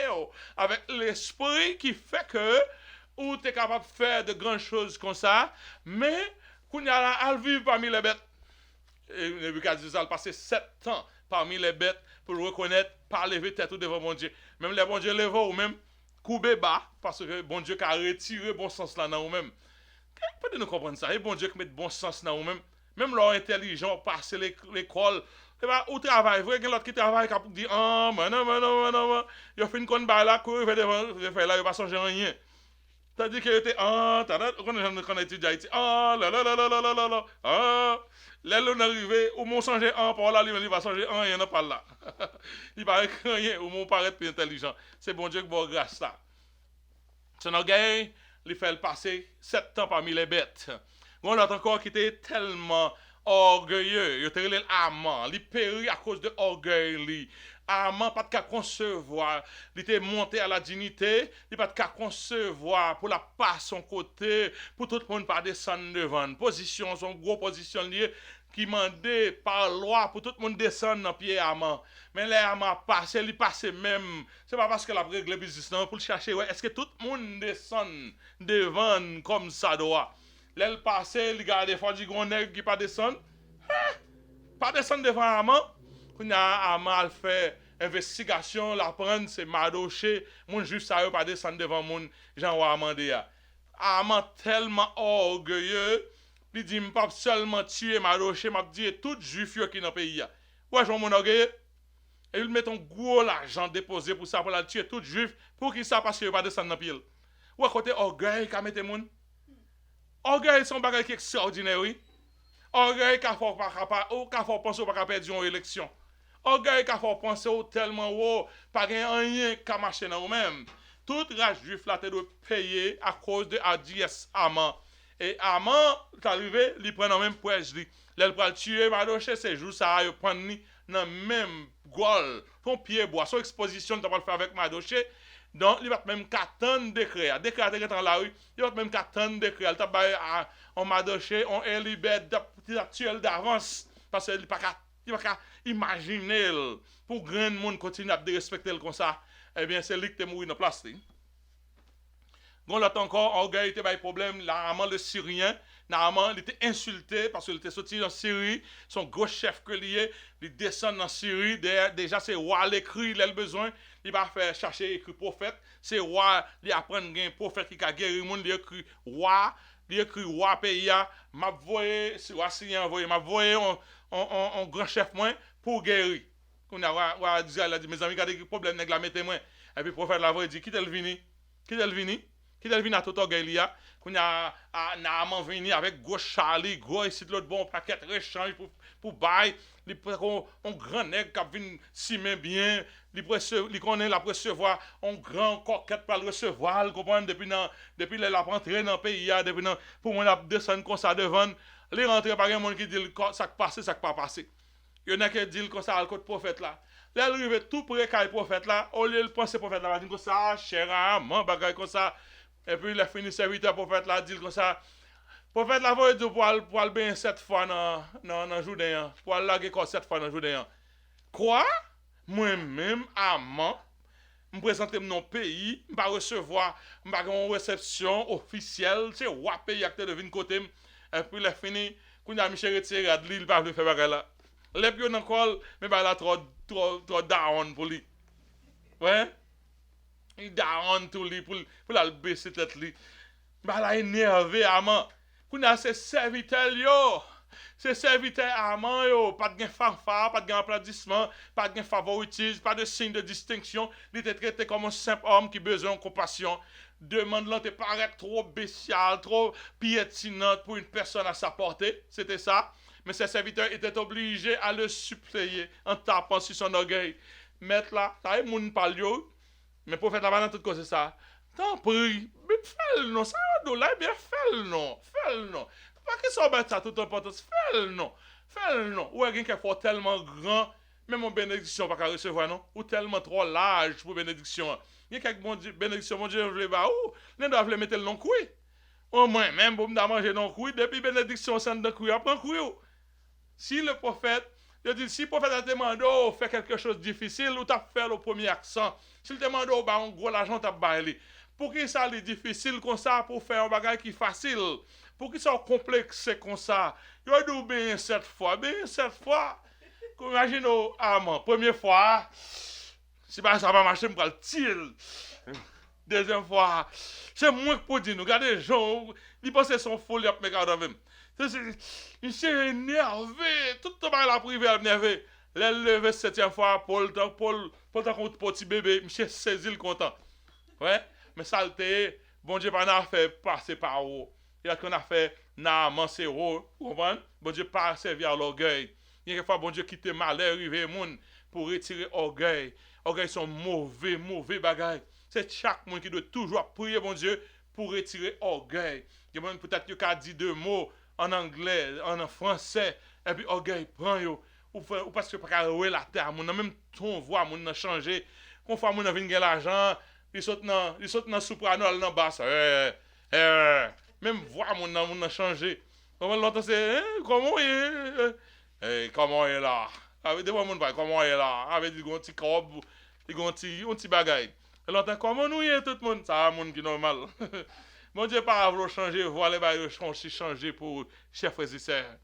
avec l'esprit qui fait que ou tu es capable de faire de grandes choses comme ça, mais qu'on y a à vivre parmi les bêtes. Et Nebuchadnezzar a passé 7 ans parmi les bêtes pour le reconnaître, pas lever tête devant mon Dieu. Même les bon Dieu lèvent ou même couper bas, parce que bon Dieu a retiré bon sens là dans vous-même. Peut-être nous comprendre ça. Et bon Dieu qui met bon sens dans vous-même. Même leur intelligent, passer l'école, ou travail, vous voyez l'autre qui travaille, qui dit, ah, non, il a fait une conne là, courir devant, il va pas changer rien. Tandis que était quand étudiant Haïti, là l'on arrivé ou mon changer un par là, il va changer un, il n'y en a pas là. Il paraît que rien ou mon paraît plus intelligent. C'est bon Dieu qui va grâce ça. Son orgueil, il fait le passer 7 ans parmi les bêtes. On a encore qui était tellement orgueilleux, il était amant, il périt à cause de orgueil. Amant pas de concevoir, il était monté à la dignité, il pas de concevoir pour la passe son côté, pour tout le monde pas descendre devant. Position, son gros position lié qui mandait par loi pour tout le monde descendre dans pied amant. Mais les amants passent, il passe même. C'est pas parce que la règle business non pour chercher ouais, est-ce que tout le monde descend devant comme ça doit. L'elle passe, il garde fois du gros nègre qui pas descendre. Pas descendre devant amant. Quand Amal fait investigation, la prendre, c'est Madoché, mon juif ça veut pas descendre devant mon Jean Amandéa. Aman tellement orgueilleux, il dit pas seulement tuer Madoché, m'a dit tout juif qui dans pays. Ouais, Jean mon orgueilleux. Et il met un gros l'argent déposé pour ça pour la tuer tout juif pour qu'il ça parce qu'il pas descendre dans pile. Ouais, côté orgueil qu'a mette moun. Orgueil son bagage qui extraordinaire oui. Orgueil qu'a faut pas ou qu'a faut penser pas perdre une élection. Orgueil qu'a faut penser tellement haut, pas rien qu'a marcher dans vous-même. Toute race juif là te doit payer à cause de Adias Aman. Et Aman, t'es arrivé, il prend dans même poège li. L'elle pour tuer Madoché, c'est jour ça il prend ni dans même gol, ton pied bois, son exposition tu vas le faire avec Madoché. Donc il va même qu'attendre décret. Décret dans la rue, il va même qu'attendre décret. Il t'a ba on Madoché, on élibère actuel d'avance parce qu'il pas imaginer pour grand monde continuer à respecter le comme ça eh bien c'est lui qui est mort dans place on l'autre encore orgueil était pas problème l'armement le syrien normalement il était insulté parce qu'il était sorti en Syrie son gros chef que lié il descend en Syrie déjà c'est roi l'écrit il a le besoin il va faire chercher écrit prophète c'est roi il apprendre un prophète qui a guéri monde il écrit roi pays m'a voyé si roi syrien envoyé m'a voyé on grand chef moins pour guérir. On a dit mes amis regardez problème nèg la mettez moi et puis prophète la voix dit qui t'el vini à tout orgueil là qu'on a Naaman vini avec gros Charlie gros ici l'autre bon paquet rechange pour bail on grand nèg qui vinn simer bien il connaît la recevoir on grand coquette pour le recevoir comprendre depuis la rentrer dans pays depuis pour moi descendre comme ça devant les rentrer par un monde qui dit ça passe ça pas passé il y en a qui dit comme ça le côté prophète là là arrive tout près quand prophète là au lieu de penser prophète là dit comme ça cher amant bagaille comme ça et puis il a fini serviteur prophète là dit comme ça prophète là va dire pour aller bien 7 fois dans Jourdain pour aller laguer quoi 7 fois dans Jourdain quoi moi même amant me présenter mon pays me pas recevoir me pas une réception officielle c'est roi pays acteur de vinn côté et puis il a fini quand a Michel retiré de l'île pas faire bagarre là les pions encore mais bah là trop down pour lui ouais il down tout lui pour la baisser tête lui bah là énervé amant quand a ses serviteurs yo c'est serviteur amant yo pas de fanfare pas de applaudissement pas de favoritisme pas de signe de distinction il était traité comme un simple homme qui besoin de compassion demande là te paraît trop bestial trop piétinante pour une personne à sa portée c'était ça mais ses serviteurs étaient obligés à le suppléer en tapant sur son orgueil mettre là ça est moun parle yo mais prophète là dans toute cause ça tant prie mais fais le non ça do là bien fais le non pas que ça va ça tout importance fais le non ou quelqu'un qui est tellement grand même en bénédiction pas recevoir non ou tellement trop large pour bénédiction il y a quelques bénédiction mon Dieu je vais ba ou ne doit le mettre le non couille Au moins, même pour me manger non couille, depuis bénédiction, sans de couille, après couille. Si le prophète, il dit, si le prophète a demandé, oh, fait quelque chose de difficile, ou t'as fait le premier accent. S'il demande, oh, bah, en gros, l'argent t'a baillé. Pour qui ça est difficile comme ça, pour faire un bagage qui est facile? Pour qui ça complexe comme ça? Il a dit, bien 7 fois. Imaginez, première fois, si pas ça va marcher, je vais le tirer. Deuxième fois, c'est moins que pour dire, nous, regardez les gens, ils pensent qu'ils sont fous, ils me regardent même. Il s'est énervé, tout le temps la privé, il énervé. Le levé 7e fois, Paul, contre petit bébé, monsieur saisi le content. Ouais, mais ça le fait, bon Dieu, pas n'a fait passer par où. Il y a qu'on a fait, n'a mancé où, vous comprenez? Bon Dieu, pas servir à l'orgueil. Il y a des fois, bon Dieu, quitte malheur, arriver monde pour retirer orgueil. Orgueil sont mauvais bagailles. C'est chaque monde qui doit toujours prier, bon Dieu, pour retirer orgueil. Il y a peut-être qui a dit 2 mots en anglais, en français, et puis orgueil prend yo. Ou parce que pas rouler la terre, mon même ton voix, mon a changé. Qu'on fois mon a vinn l'argent, il saute dans soprano, dans basse. Même voix mon a changé. L'autre c'est comment comment il est là. Avec des gens comment il est là, avec des petits corps, des petits bagailles. L'autre comment nous y est tout le monde, ça monde qui normal. Mon Dieu, pas vouloir changer, voilà, changer pour chers frères et sœurs.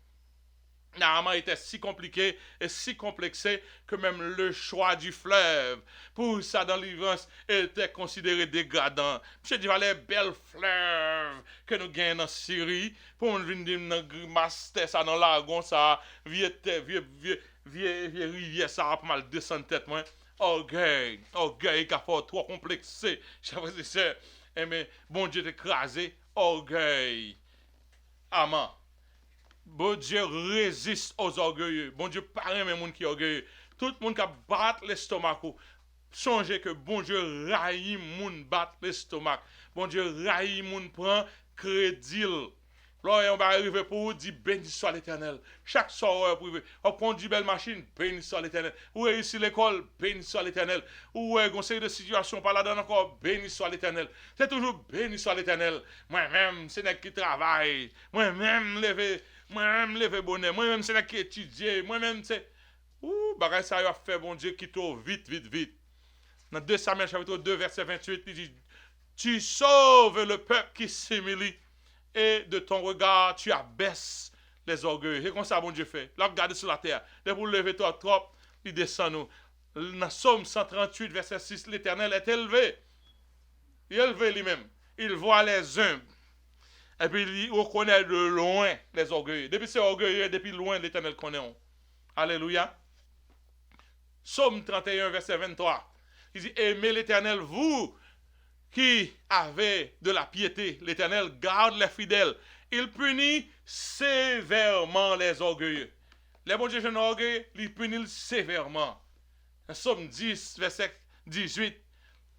Naaman était si compliqué et si complexé que même le choix du fleuve pour sa délivrance était considéré dégradant. Monsieur dit, les belles fleuves que nous gagnons en Syrie, pour nous venir master ça dans l'agon, ça, vieux rivière, ça a pas mal descendre tête, moi. Orgueil, qui a fait trop complexé, chers frères et sœurs. Mais bon Dieu t'écrasé, orgueil. Amen. Bon Dieu résiste aux orgueilleux. Bon Dieu parle même monde qui est orgueilleux. Tout le monde qui bat l'estomac. Songez que bon Dieu raille moun bat l'estomac. Bon Dieu raille moun prend crédit. Là, on va arriver pour vous dire béni soit l'éternel. Chaque soir, on prend une belle machine, béni soit l'éternel. Ou réussit l'école, béni soit l'éternel. Ou conseil de situation par là-dedans encore, béni soit l'éternel. C'est toujours béni soit l'éternel. Moi-même, c'est n'est qui travaille. Moi-même, lever bonnet. Moi-même, c'est n'est qui étudie. Moi-même, c'est. Bagay ça a fait, bon Dieu, qui tourne vite. Dans 2 Samuel chapitre 2, verset 28, il dit, tu sauves le peuple qui s'humilie. Et de ton regard, tu abaisses les orgueils. C'est comme ça, bon Dieu fait. Là, regardez sur la terre. Dès vous levez toi trop, il descend nous. Dans Somme 138, verset 6, l'Éternel est élevé. Il est élevé lui-même. Il voit les humbles. Et puis, il reconnaît de loin les orgueils. Depuis c'est orgueilleux, depuis loin, l'Éternel connaît. Alléluia. Somme 31, verset 23. Il dit, aimez l'Éternel, vous qui avez de la piété. L'Éternel garde les fidèles. Il punit sévèrement les orgueilleux. Les bons dieux jeunes orgueilleux, il punit sévèrement. Somme 10, verset 18.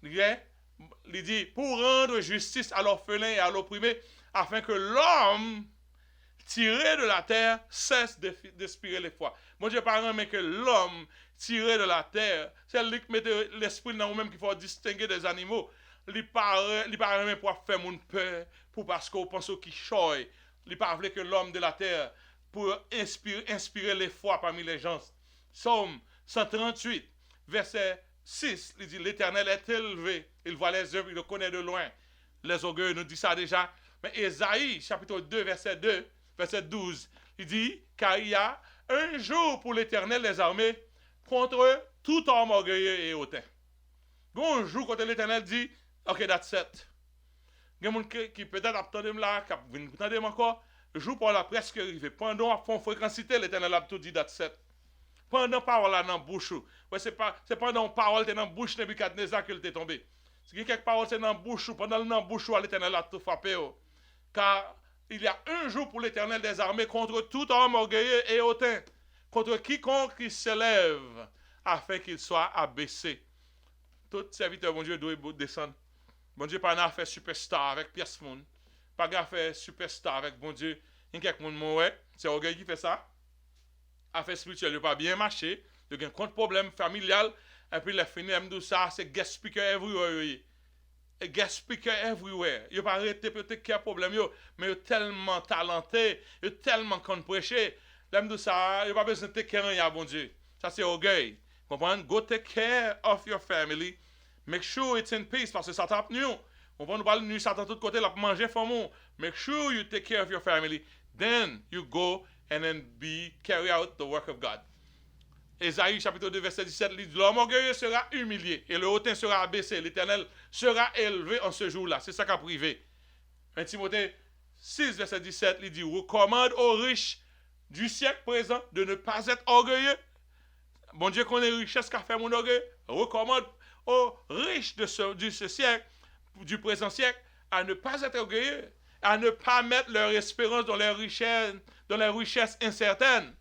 Il dit, pour rendre justice à l'orphelin et à l'opprimé, afin que l'homme tiré de la terre cesse d'aspirer les foi. Bon Dieu, par exemple, mais que l'homme tiré de la terre, c'est lui qui met l'esprit dans nous-mêmes qu'il faut distinguer des animaux. Il paraît même pour faire mon peur, pour parce qu'on pense qu'il choye. Il paraît que l'homme de la terre, pour inspirer les foi parmi les gens. Somme 138, verset 6, il dit, l'Éternel est élevé, il voit les œuvres, il le connaît de loin. Les orgueils nous disent ça déjà. Mais Ésaïe, chapitre 2, verset 12, il dit, car il y a un jour pour l'Éternel des armées contre tout homme orgueilleux et hautain. Un jour, quand l'Éternel dit, ok, that's it. Il y a des gens qui peut-être attendent là, qui attendent encore, le jour pour la presque arrivé. Pendant la fréquencité, l'Éternel a tout dit, that's it. Pendant parole là dans la bouche, c'est pendant parole dans la bouche de Nebuchadnezzar qu'il est tombé. Si quelque parole c'est dans la bouche, pendant la bouche, l'Éternel a tout frappé. Car il y a un jour pour l'Éternel des armées contre tout homme orgueilleux et hautain, contre quiconque qui s'élève, afin qu'il soit abaissé. Tout serviteur, bon Dieu, doit descendre. Bon Dieu, pas n'a fait superstar avec pièce monde. Pas n'a fait superstar avec bon Dieu. Il y a quelqu'un qui c'est orgueil qui fait ça. Affaire spirituelle, il n'a pas bien marché. Il y a un compte problème familial. Et puis, il a fini, il ça, c'est guest speaker everywhere. guest speaker everywhere. Yo pas arrêté peut-être qu'il y a problème yo, mais yo tellement talenté, yo tellement qu'on prêcher. L'aime de ça, yo pas besoin de take care ya bon Dieu. Ça c'est orgueil. Comprenez? Go take care of your family. Make sure it's in peace parce que ça tape nous. On va nous parler de Satan de tout côté, la manger fort. Make sure you take care of your family. Then you go and then carry out the work of God. Ésaïe chapitre 2 verset 17 dit, l'homme orgueilleux sera humilié et le hautain sera abaissé. L'Éternel sera élevé en ce jour-là. C'est ça qu'a privé. 1 Timothée 6 verset 17 il dit, recommande aux riches du siècle présent de ne pas être orgueilleux. Bon Dieu connaît les richesses qu'a fait mon orgueil. Recommande aux riches de ce siècle, du présent siècle, à ne pas être orgueilleux, à ne pas mettre leur espérance dans les richesses incertaines,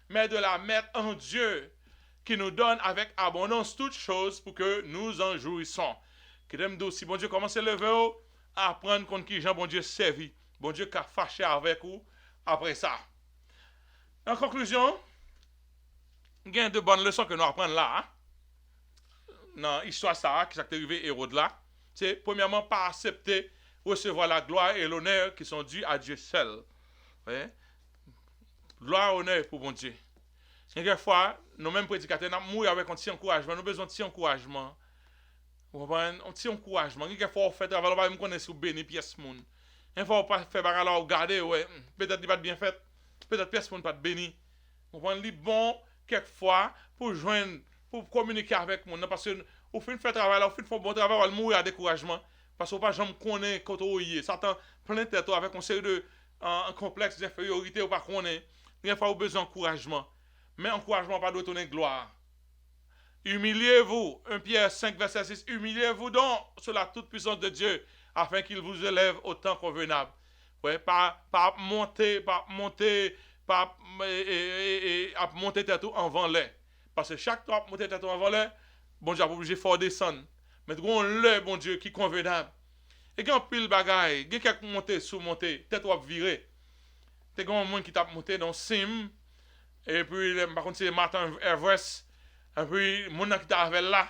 mais de la mettre en Dieu, qui nous donne avec abondance toutes choses pour que nous en jouissons. Qui t'aime dire, si bon Dieu commence à lever, à apprendre contre qui Jean bon Dieu servi, bon Dieu qui a fâché avec vous après ça. En conclusion, il y a de bonnes leçons que nous apprenons là. Hein? Dans l'histoire ça, qui s'est arrivé Hérode là, c'est premièrement pas accepter recevoir la gloire et l'honneur qui sont dus à Dieu seul. Ouais? Gloire et honneur pour bon Dieu. Quelquefois, nous-mêmes prédicateurs, nous mourons avec un petit encouragement, nous avons besoin de petit encouragement. Un petit encouragement. Quelquefois, on fait travail, on va me connaître sur béni pièce moun. Quelquefois, on pas faire bagarre là, regarder, ouais, peut-être qu'il pas bien fait, peut-être pièce moun pas béni. On prend les bon quelquefois pour joindre, pour communiquer avec moun, parce que au fin de faire travail là, au fin de faire bon travail, on va mourir à découragement parce qu'on pas jamais connaît quand on y est. Satan plein tête avec un série de complexe d'infériorité ou pas connaît. Quelquefois, on a besoin d'encouragement. Mais encouragement pas doit donner gloire. Humiliez-vous, 1 Pierre 5 verset 6, humiliez-vous donc sur la toute puissance de Dieu afin qu'il vous élève au temps convenable. Ouais, pas monter tête en vent l'air. Parce que chaque fois monter tête en vent l'air, bon Dieu a obligé de descendre. Mais on le bon Dieu qui est convenable. Et quand pile bagaille, il y a quelqu'un monter sous monter, tête ou virer. T'es un monde qui t'a monté dans Sim. Et puis, par contre, c'est Martin Everest. Et puis, mon qui était avec là.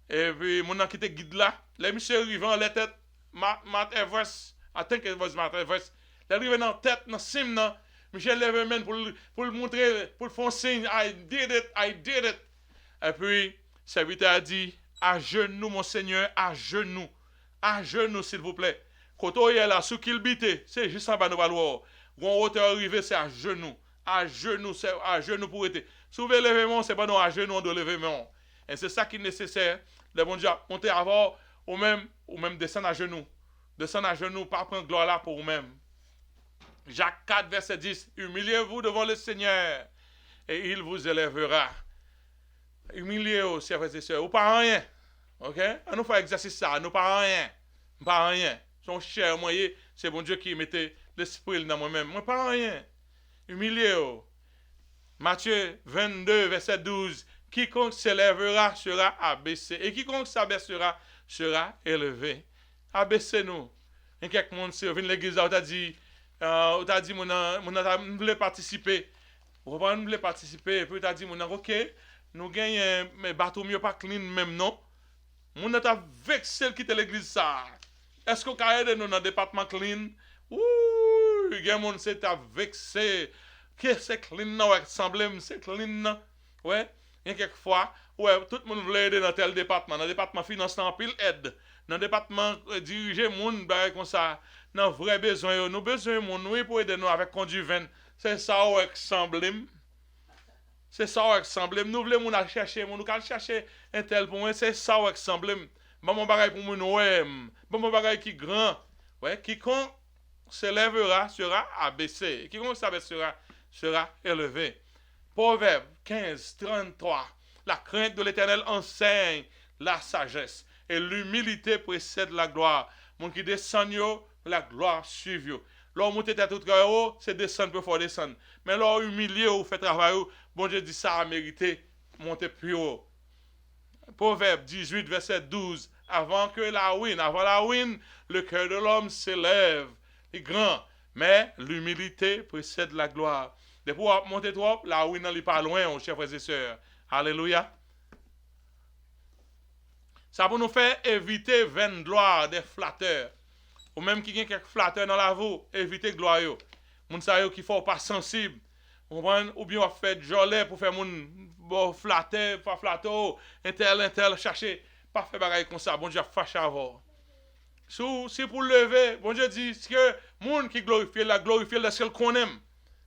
Et puis, mon qui était guide là. Les monsieur arrivent en la tête. Martin Everest. I think it was Martin Everest. Il arrive dans la tête, dans Sim, là. Michel Leverman pour le montrer, pour le faire signe. I did it. Et puis, le serviteur a dit, à genoux, mon Seigneur, à genoux. À genoux, s'il vous plaît. Quand on est là, sous qu'il bite, c'est juste en bas de valoir. Quand on est arrivé, c'est à genoux. À genoux, c'est à genoux pour être. Si vous voulez lever mon, c'est pas non à genoux, on doit lever mon. Et c'est ça qui est nécessaire. Le bon Dieu a monté avant, ou même descendre à genoux. Descendre à genoux, pas prendre gloire là pour vous-même. Jacques 4, verset 10. Humiliez-vous devant le Seigneur, et il vous élèvera. Humiliez-vous, chers frères et sœurs. Ou pas rien. Ok? On nous fait exercice ça. Nous pas rien. Pas rien. Son cher moyen, c'est bon Dieu qui mettait l'esprit dans moi-même. Moi, pas rien. Humiliez-vous. Matthieu 22, verset 12. Quiconque s'élèvera sera abaissé. Et quiconque s'abaissera sera élevé. Abaissez-nous. Et quelqu'un qui vient de l'église, on t'a dit, on voulait participer. On voulait participer. Et puis, on t'a dit, ok, nous gagnons un bateau mieux pas clean même, non? On a vexé qui quitter l'église, ça. Est-ce qu'on peut aider nous dans le département clean? Ouh, il y a un monde qui s'est vexé. Qu'est-ce que c'est clean, non? C'est clean, non? Ouais. Il y a quelquefois, ouais, tout le monde voulait aider dans tel département. Dans le département financement, pile aide. Dans le département diriger monde, comme ça. Dans vrai besoin, nous besoin de monde, pour aider nous avec conduit 20. C'est ça, ouais, qui semble. C'est ça qui semble. Nous voulons aller chercher, nous allons chercher un tel pour moi. C'est ça qui semble. Bon, mon bagage pour nous, ouais. Bon, mon bagage qui est grand. Ouais, quiconque s'élèvera sera abaissé. Quiconque s'abaissera sera élevé. Proverbe 15, 33. La crainte de l'Éternel enseigne la sagesse. Et l'humilité précède la gloire. Mon qui descend, la gloire suive. L'on monte tête tout haut, c'est descendre pour faire descendre. Mais l'on humilié ou fait travail, bon Dieu dit ça a mérité, monter plus haut. Proverbe 18, verset 12. Avant la ruine, le cœur de l'homme s'élève, est grand. Mais l'humilité précède la gloire. Depuis monter trop, la ruine n'est pas loin, chers frères et sœurs. Alléluia. Ça pour nous faire éviter vaine gloire des flatteurs. Ou même qui ont quelques flatteurs dans la vie, éviter gloire. Moun sa yo qui faut pas sensible. Ou bien on fait jolet pour faire moun bon flatter, pas flatter, intel chercher pas faire bagaille comme ça. Bon Dieu fâché avant. Si pour lever, bon Dieu dit que moun qui glorifie la glorifie de ce qu'on aime.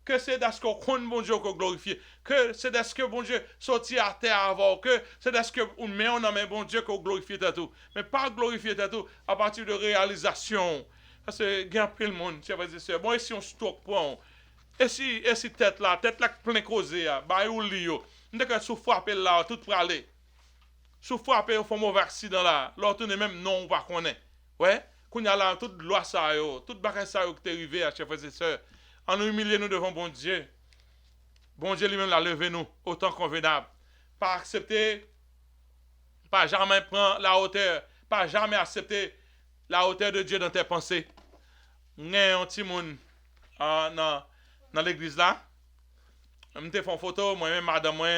Que c'est de ce qu'on connaît bon Dieu qu'on glorifie. Que c'est de ce que bon Dieu sorti à terre avant. Que c'est de ce que on met en main bon Dieu qu'on glorifie tout. Mais pas glorifier tout à partir de réalisation. Parce que il y a plein de monde, chers frères et sœurs. Bon, si on stocke point. Et si tête là plein causé, bah ou lio. On dit que sous frapper là, tout pour aller. Sous frapper, on fait mauvais accident là. L'autre même non, on pas connaît. Ouais, qu'on y a là toute loi ça yo, toute bagaille ça yo qui est arrivé à chers frères et sœurs. En nous humilier nous devant bon Dieu. Bon Dieu lui-même l'a levé nous autant convenable. Pas accepter, pas jamais prendre la hauteur, pas jamais accepter la hauteur de Dieu dans tes pensées. N'ayez un petit monde dans l'église là. Je me fais une photo, moi-même, madame, moi,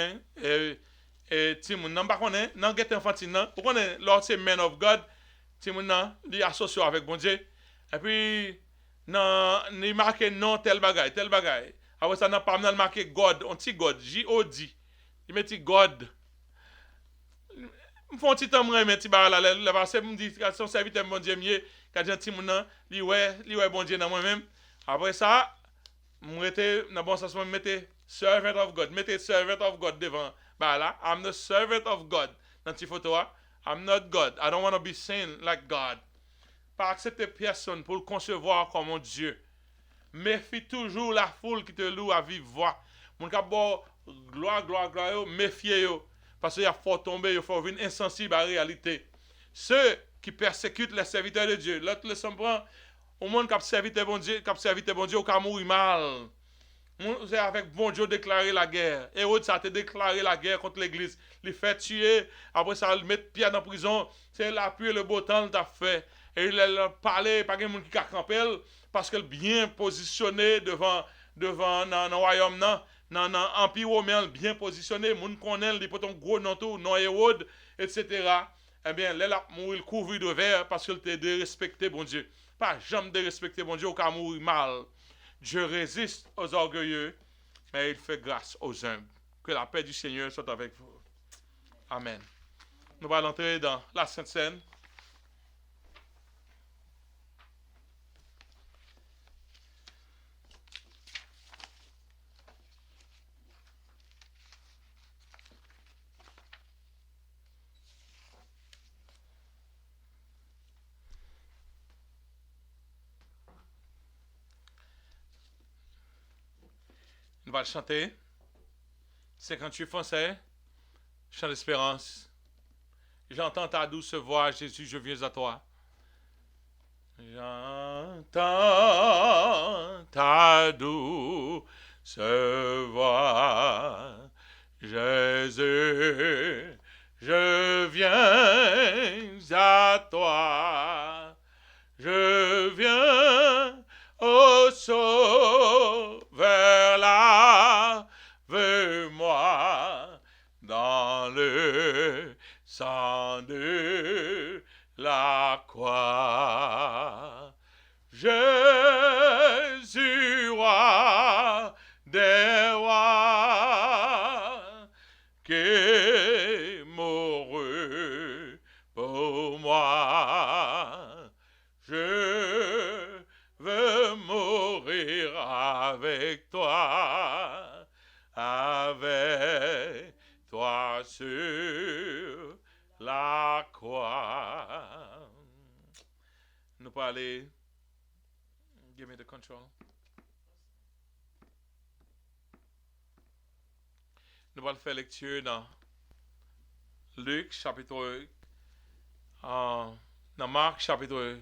et petit monde. Non, pas connaît, non, get infantile, non. Vous connaissez, Lord, c'est man of God. Petit monde, non, il est associé avec bon Dieu. Et puis, non, il marque non, tel bagaille. Après ça, non, pas marqué God, on dit God, J-O-D. Il met God. Je fais un petit temps, moi, petit bar là, le verset me dit, son serviteur, bon Dieu, mieux, quand j'ai un petit monde, il ouais, bon Dieu dans moi-même. Après ça, je mettais, dans bon sens, je mettais servant of God. Mettez servant of God devant. Bah là, I'm the servant of God. Dans cette photo, I'm not God. I don't want to be seen like God. Pas accepter personne pour le concevoir comme un Dieu. Méfie toujours la foule qui te loue à vive voix. Mon cap gloire, méfiez-vous. Parce qu'il y a fort tomber, il faut venir insensible à la réalité. Ceux qui persécutent les serviteurs de Dieu, l'autre le semblant, au monde qui a servi bon Dieu, au cas mourir mal. C'est avec bon Dieu déclarer la guerre. Hérode, ça a été déclaré la guerre contre l'église. Il fait tuer, après ça, il met Pierre dans la prison. C'est la pluie et le beau temps qu'il a fait. Et il a parlé, pas de monde qui a campé, parce qu'il est bien positionné devant le royaume, dans l'Empire romain, bien positionné. Les gens connaissent, il peut un gros nom tout, non Hérode, etc. Eh bien, là, il a mouru couvert de verre parce qu'il était dérespecté, bon Dieu. Pas jamais dérespecté, bon Dieu, au cas mourir mal. Dieu résiste aux orgueilleux, mais il fait grâce aux humbles. Que la paix du Seigneur soit avec vous. Amen. Nous allons entrer dans la Sainte Seine. Nous allons chanter 58 français, chant d'espérance. J'entends ta douce voix, Jésus, je viens à toi. J'entends ta douce voix, Jésus, je viens à toi. Je viens au Sauveur, lave-moi dans le sang de la croix. Jésus, roi des rois, qui est mourut pour moi. Je veux mourir avec toi sur la croix. Nous pouvons aller. Give me the control. Nous allons faire lecture dans Luc chapitre dans Marc chapitre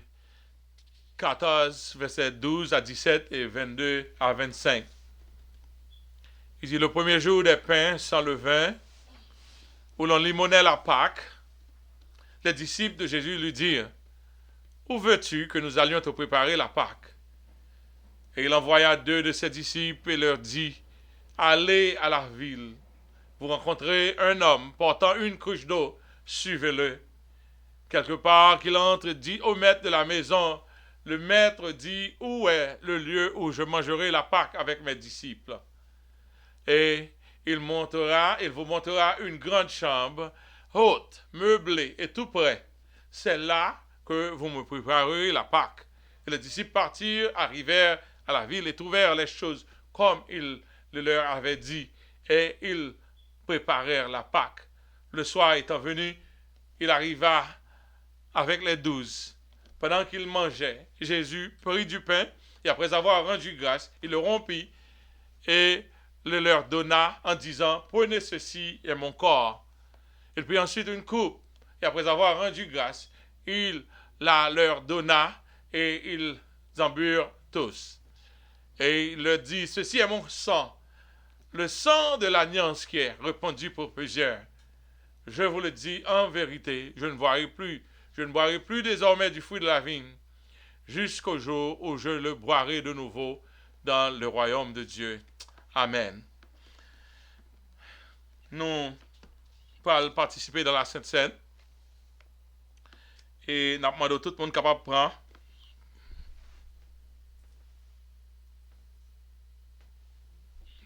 14, versets 12 à 17 et 22 à 25. Il dit, le premier jour des pains sans levain, où l'on limonait la Pâque, les disciples de Jésus lui dirent, où veux-tu que nous allions te préparer la Pâque? Et il envoya 2 de ses disciples et leur dit, allez à la ville, vous rencontrez un homme portant une cruche d'eau, suivez-le. quelque part qu'il entre, dit au maître de la maison, le maître dit, où est le lieu où je mangerai la Pâque avec mes disciples? Et il vous montrera une grande chambre, haute, meublée et tout près. C'est là que vous me préparerez la Pâque. Et les disciples partirent, arrivèrent à la ville et trouvèrent les choses comme il le leur avait dit. Et ils préparèrent la Pâque. Le soir étant venu, il arriva avec les 12. Pendant qu'ils mangeaient, Jésus prit du pain et après avoir rendu grâce, il le rompit et le leur donna en disant, prenez ceci est mon corps. Il prit ensuite une coupe et après avoir rendu grâce, il la leur donna et ils en burent tous. Et il leur dit, ceci est mon sang, le sang de l'alliance qui est répandu pour plusieurs. Je vous le dis en vérité, je ne boirai plus désormais du fruit de la vigne, jusqu'au jour où je le boirai de nouveau dans le royaume de Dieu. Amen. Nous allons participer dans la Sainte Seine et nous demandons tout le monde capable de prendre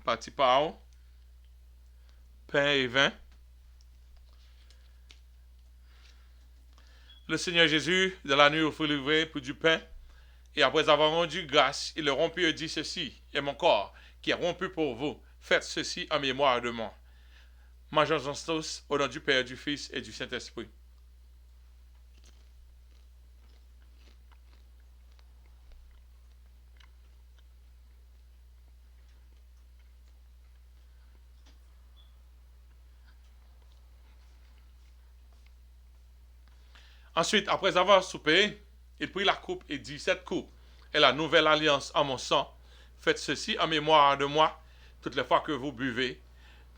partie par pain et vin. Le Seigneur Jésus, dans la nuit, offrit livré pour du pain, et après avoir rendu grâce, il le rompit et dit, ceci est mon corps, qui est rompu pour vous. Faites ceci en mémoire de moi. Mangeons-en tous au nom du Père, du Fils et du Saint-Esprit. Ensuite, après avoir soupé, il prit la coupe et dit, cette coupe est la nouvelle alliance en mon sang. Faites ceci en mémoire de moi, toutes les fois que vous buvez.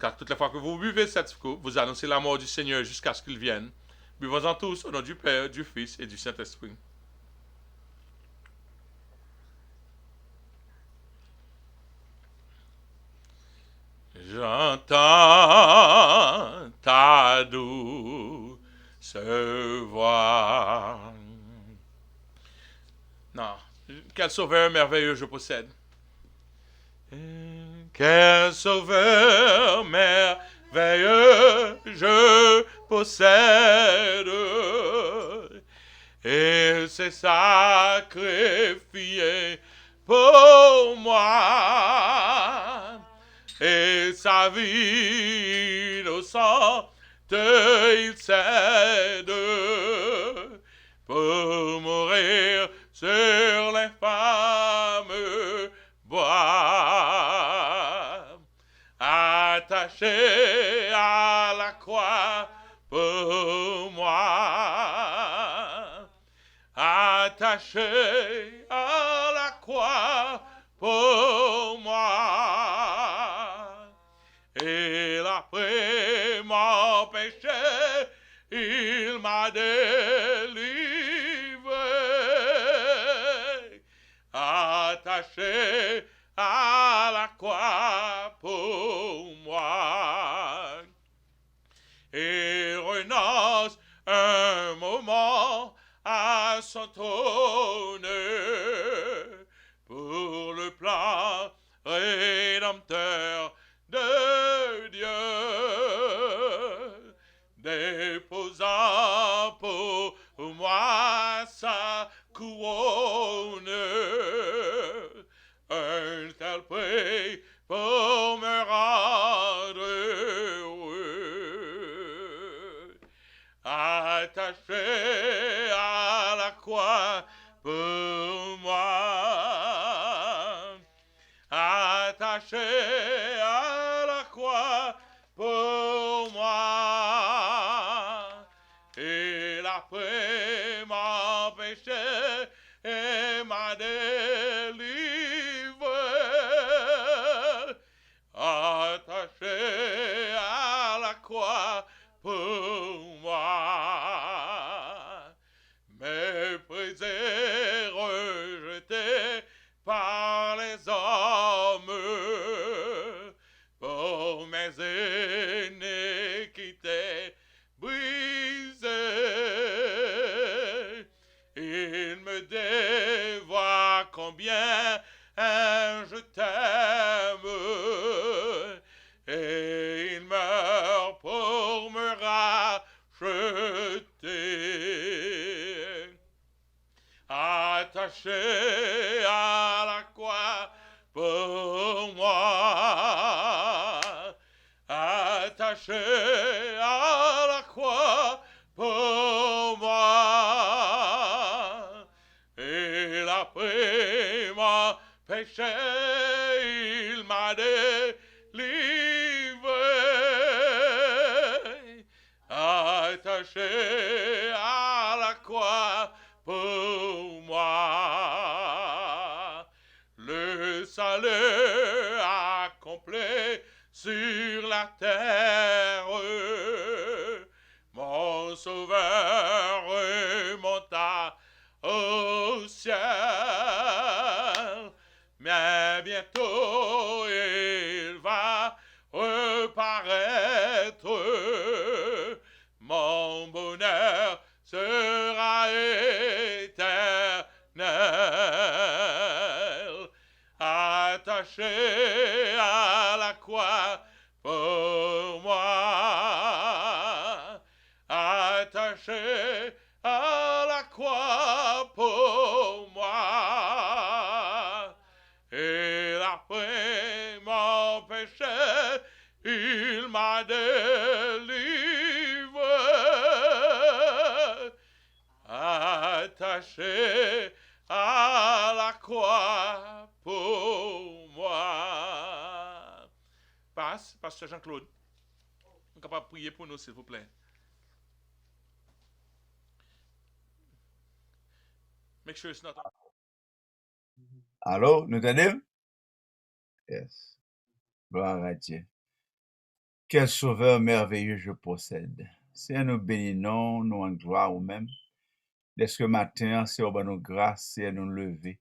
Car toutes les fois que vous buvez cette coupe, vous annoncez la mort du Seigneur jusqu'à ce qu'il vienne. Buvons-en tous au nom du Père, du Fils et du Saint-Esprit. J'entends ta douce voix. Non, quel sauveur merveilleux je possède. Quel sauveur merveilleux je possède. Il s'est sacrifié pour moi. Et sa vie innocente il cède pour mourir sur l'infâme bois. Attaché à la croix pour moi. Attaché à la croix pour moi. Et après mon péché, il m'a délivré. Attaché à la croix pour moi. Il renonce un moment à son trône pour le plan rédempteur de Dieu, déposant pour moi sa couronne, un tel prix pour me rendre heureux. Attaché à la croix pour moi, attaché à la croix pour moi. Il a pris mon péché et m'a délivré. Attaché à la croix pour moi. Méprisé, rejeté par les hommes pour mes iniquités brisées. attaché à la croix pour moi, attaché à la croix pour moi. Il a pris mon péché, il m'a délivré, attaché à la croix pour moi. Le salut accompli sur la terre, mon sauveur remonta au ciel, mais bientôt il va reparaître, mon bonheur sera éternel, attaché à la croix pour moi, attaché à la croix pour moi. Et après mon péché, il m'a délivré, attaché à la croix pour moi. Pasteur Jean-Claude, vous êtes capable de prier pour nous, s'il vous plaît? Make sure it's not. Allô, nous t'entendons? Yes. Gloire à Dieu. Quel sauveur merveilleux je possède. Seigneur, nous bénissons, nous en gloire ou même. Dès ce matin, c'est au bon nous grâce, c'est nous lever.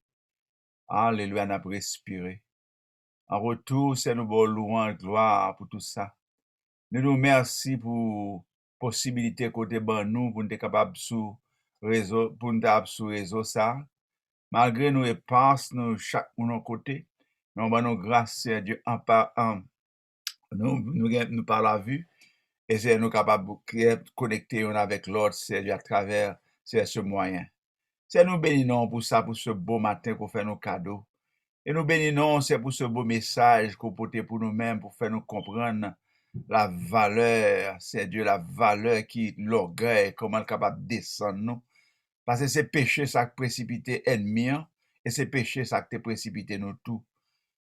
Alléluia, nous respirer. En retour, c'est nous bon louange, gloire pour tout ça. Nous nous remercions pour possibilité côté bon nous, pour nous être capables sous réseau, pour nous être sous réseau ça. Malgré nos éparses, nous, chaque mon côté, nous avons grâce à Dieu en par un. Nous par la vue, et c'est nous capables de connecter avec l'autre, c'est à travers ce moyen. C'est nous bénissons pour ça, pour ce beau matin qu'on fait nos cadeaux. Et nous bénissons, c'est pour ce beau message qu'on porte pour nous-mêmes, pour faire nous comprendre la valeur, c'est Dieu, la valeur qui l'orgueil, comment il est capable de descendre nous. Parce que c'est péché ça qui précipite ennemi, et c'est péché ça qui précipite nous tout.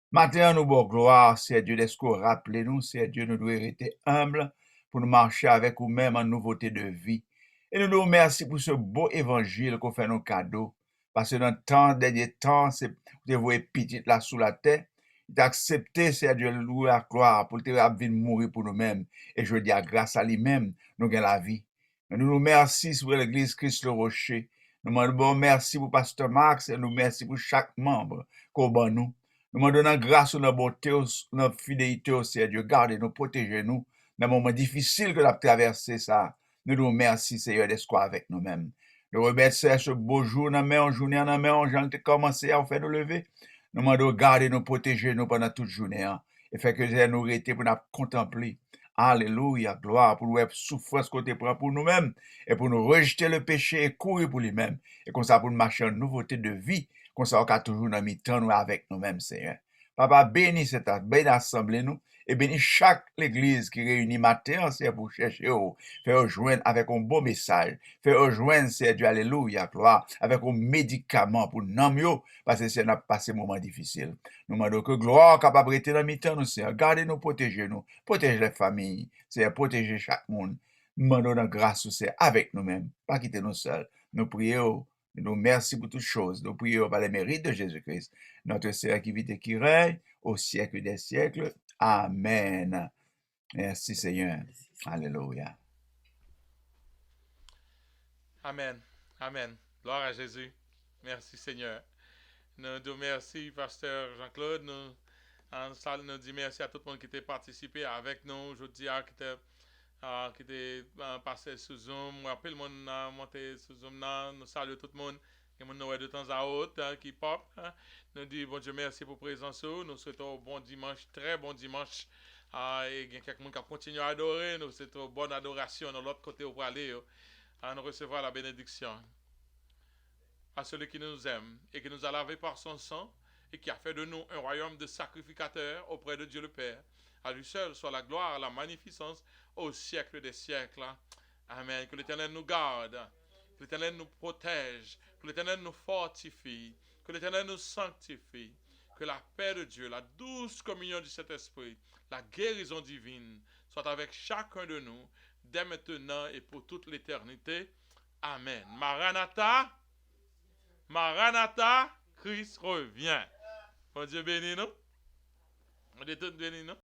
Maintenant, nous bon gloire, c'est Dieu, est-ce qu'on rappelle nous, c'est Dieu, nous devons être humbles pour nous marcher avec nous-mêmes en nouveauté de vie. Et nous nous remercions pour ce beau évangile qu'on fait nos cadeaux. Parce que dans le temps, dernier temps, c'est de vous petit là sous la terre, d'accepter, c'est Dieu, louer la gloire pour te venir mourir pour nous-mêmes. Et je dis, grâce à lui-même, nous gagnons la vie. Nous nous remercions pour l'église Christ le Rocher. Nous demandons merci pour Pasteur Max et nous remercions pour chaque membre qu'on bat nous. Nous donnons grâce à notre bonté, notre fidélité au Seigneur. Gardez-nous, protégez-nous dans les moments difficiles que nous avons traversé ça. Nous nous remercions, Seigneur, d'être avec nous-mêmes. Nous remercions ce beau jour, en journée, en journée, commencé à faire nous lever. Nous demandons garder nous, protéger nous pendant toute journée. Et fait que nous arrêter pour nous contempler. Alléluia, gloire pour nous souffrance côté pour nous-mêmes et pour nous rejeter le péché et courir pour lui-même. Et comme ça, pour nous marcher en nouveauté de vie. Comme ça, on a toujours dans mi-temps nous avec nous-mêmes, Seigneur. Papa, bénis cette assemblée nous, et bénis chaque église qui réunit matin, Seigneur, pour chercher, faire rejoindre avec un beau message, faire rejoindre, Seigneur Dieu, alléluia, gloire, avec un médicament pour nous, parce que c'est n'a passé un moment difficile. Nous demandons que gloire capable de dans mi-temps nous, Seigneur. Gardez-nous, protégez-nous, protégez les familles, Seigneur, protégez chaque monde. Nous demandons la grâce, Seigneur, avec nous-mêmes, pas quitter nous seuls. Nous prions. Nous remercions pour toutes choses. Nous prions par les mérites de Jésus-Christ, notre Seigneur qui vit et qui règne au siècle des siècles. Amen. Merci Seigneur. Alléluia. Amen. Amen. Gloire à Jésus. Merci Seigneur. Nous te remercions, Pasteur Jean-Claude. Nous disons merci à tout le monde qui a participé avec nous aujourd'hui, qui était passé sous Zoom. Après, le monde a monté sous Zoom. Nous saluons tout le monde. Et nous de temps à autre qui pop. Nous disons bon Dieu merci pour la présence. Nous souhaitons un bon dimanche, très bon dimanche. Et il y a quelqu'un qui continue à adorer. Nous souhaitons une bonne adoration de l'autre côté où aller. Nous recevoir la bénédiction. à celui qui nous aime et qui nous a lavé par son sang et qui a fait de nous un royaume de sacrificateurs auprès de Dieu le Père. À lui seul soit la gloire, la magnificence au siècle des siècles. Amen. Que l'Éternel nous garde, que l'Éternel nous protège, que l'Éternel nous fortifie, que l'Éternel nous sanctifie, que la paix de Dieu, la douce communion du Saint-Esprit, la guérison divine soit avec chacun de nous, dès maintenant et pour toute l'éternité. Amen. Maranatha, Maranatha, Christ revient. Bon Dieu bénit nous. On est tous bénis nous.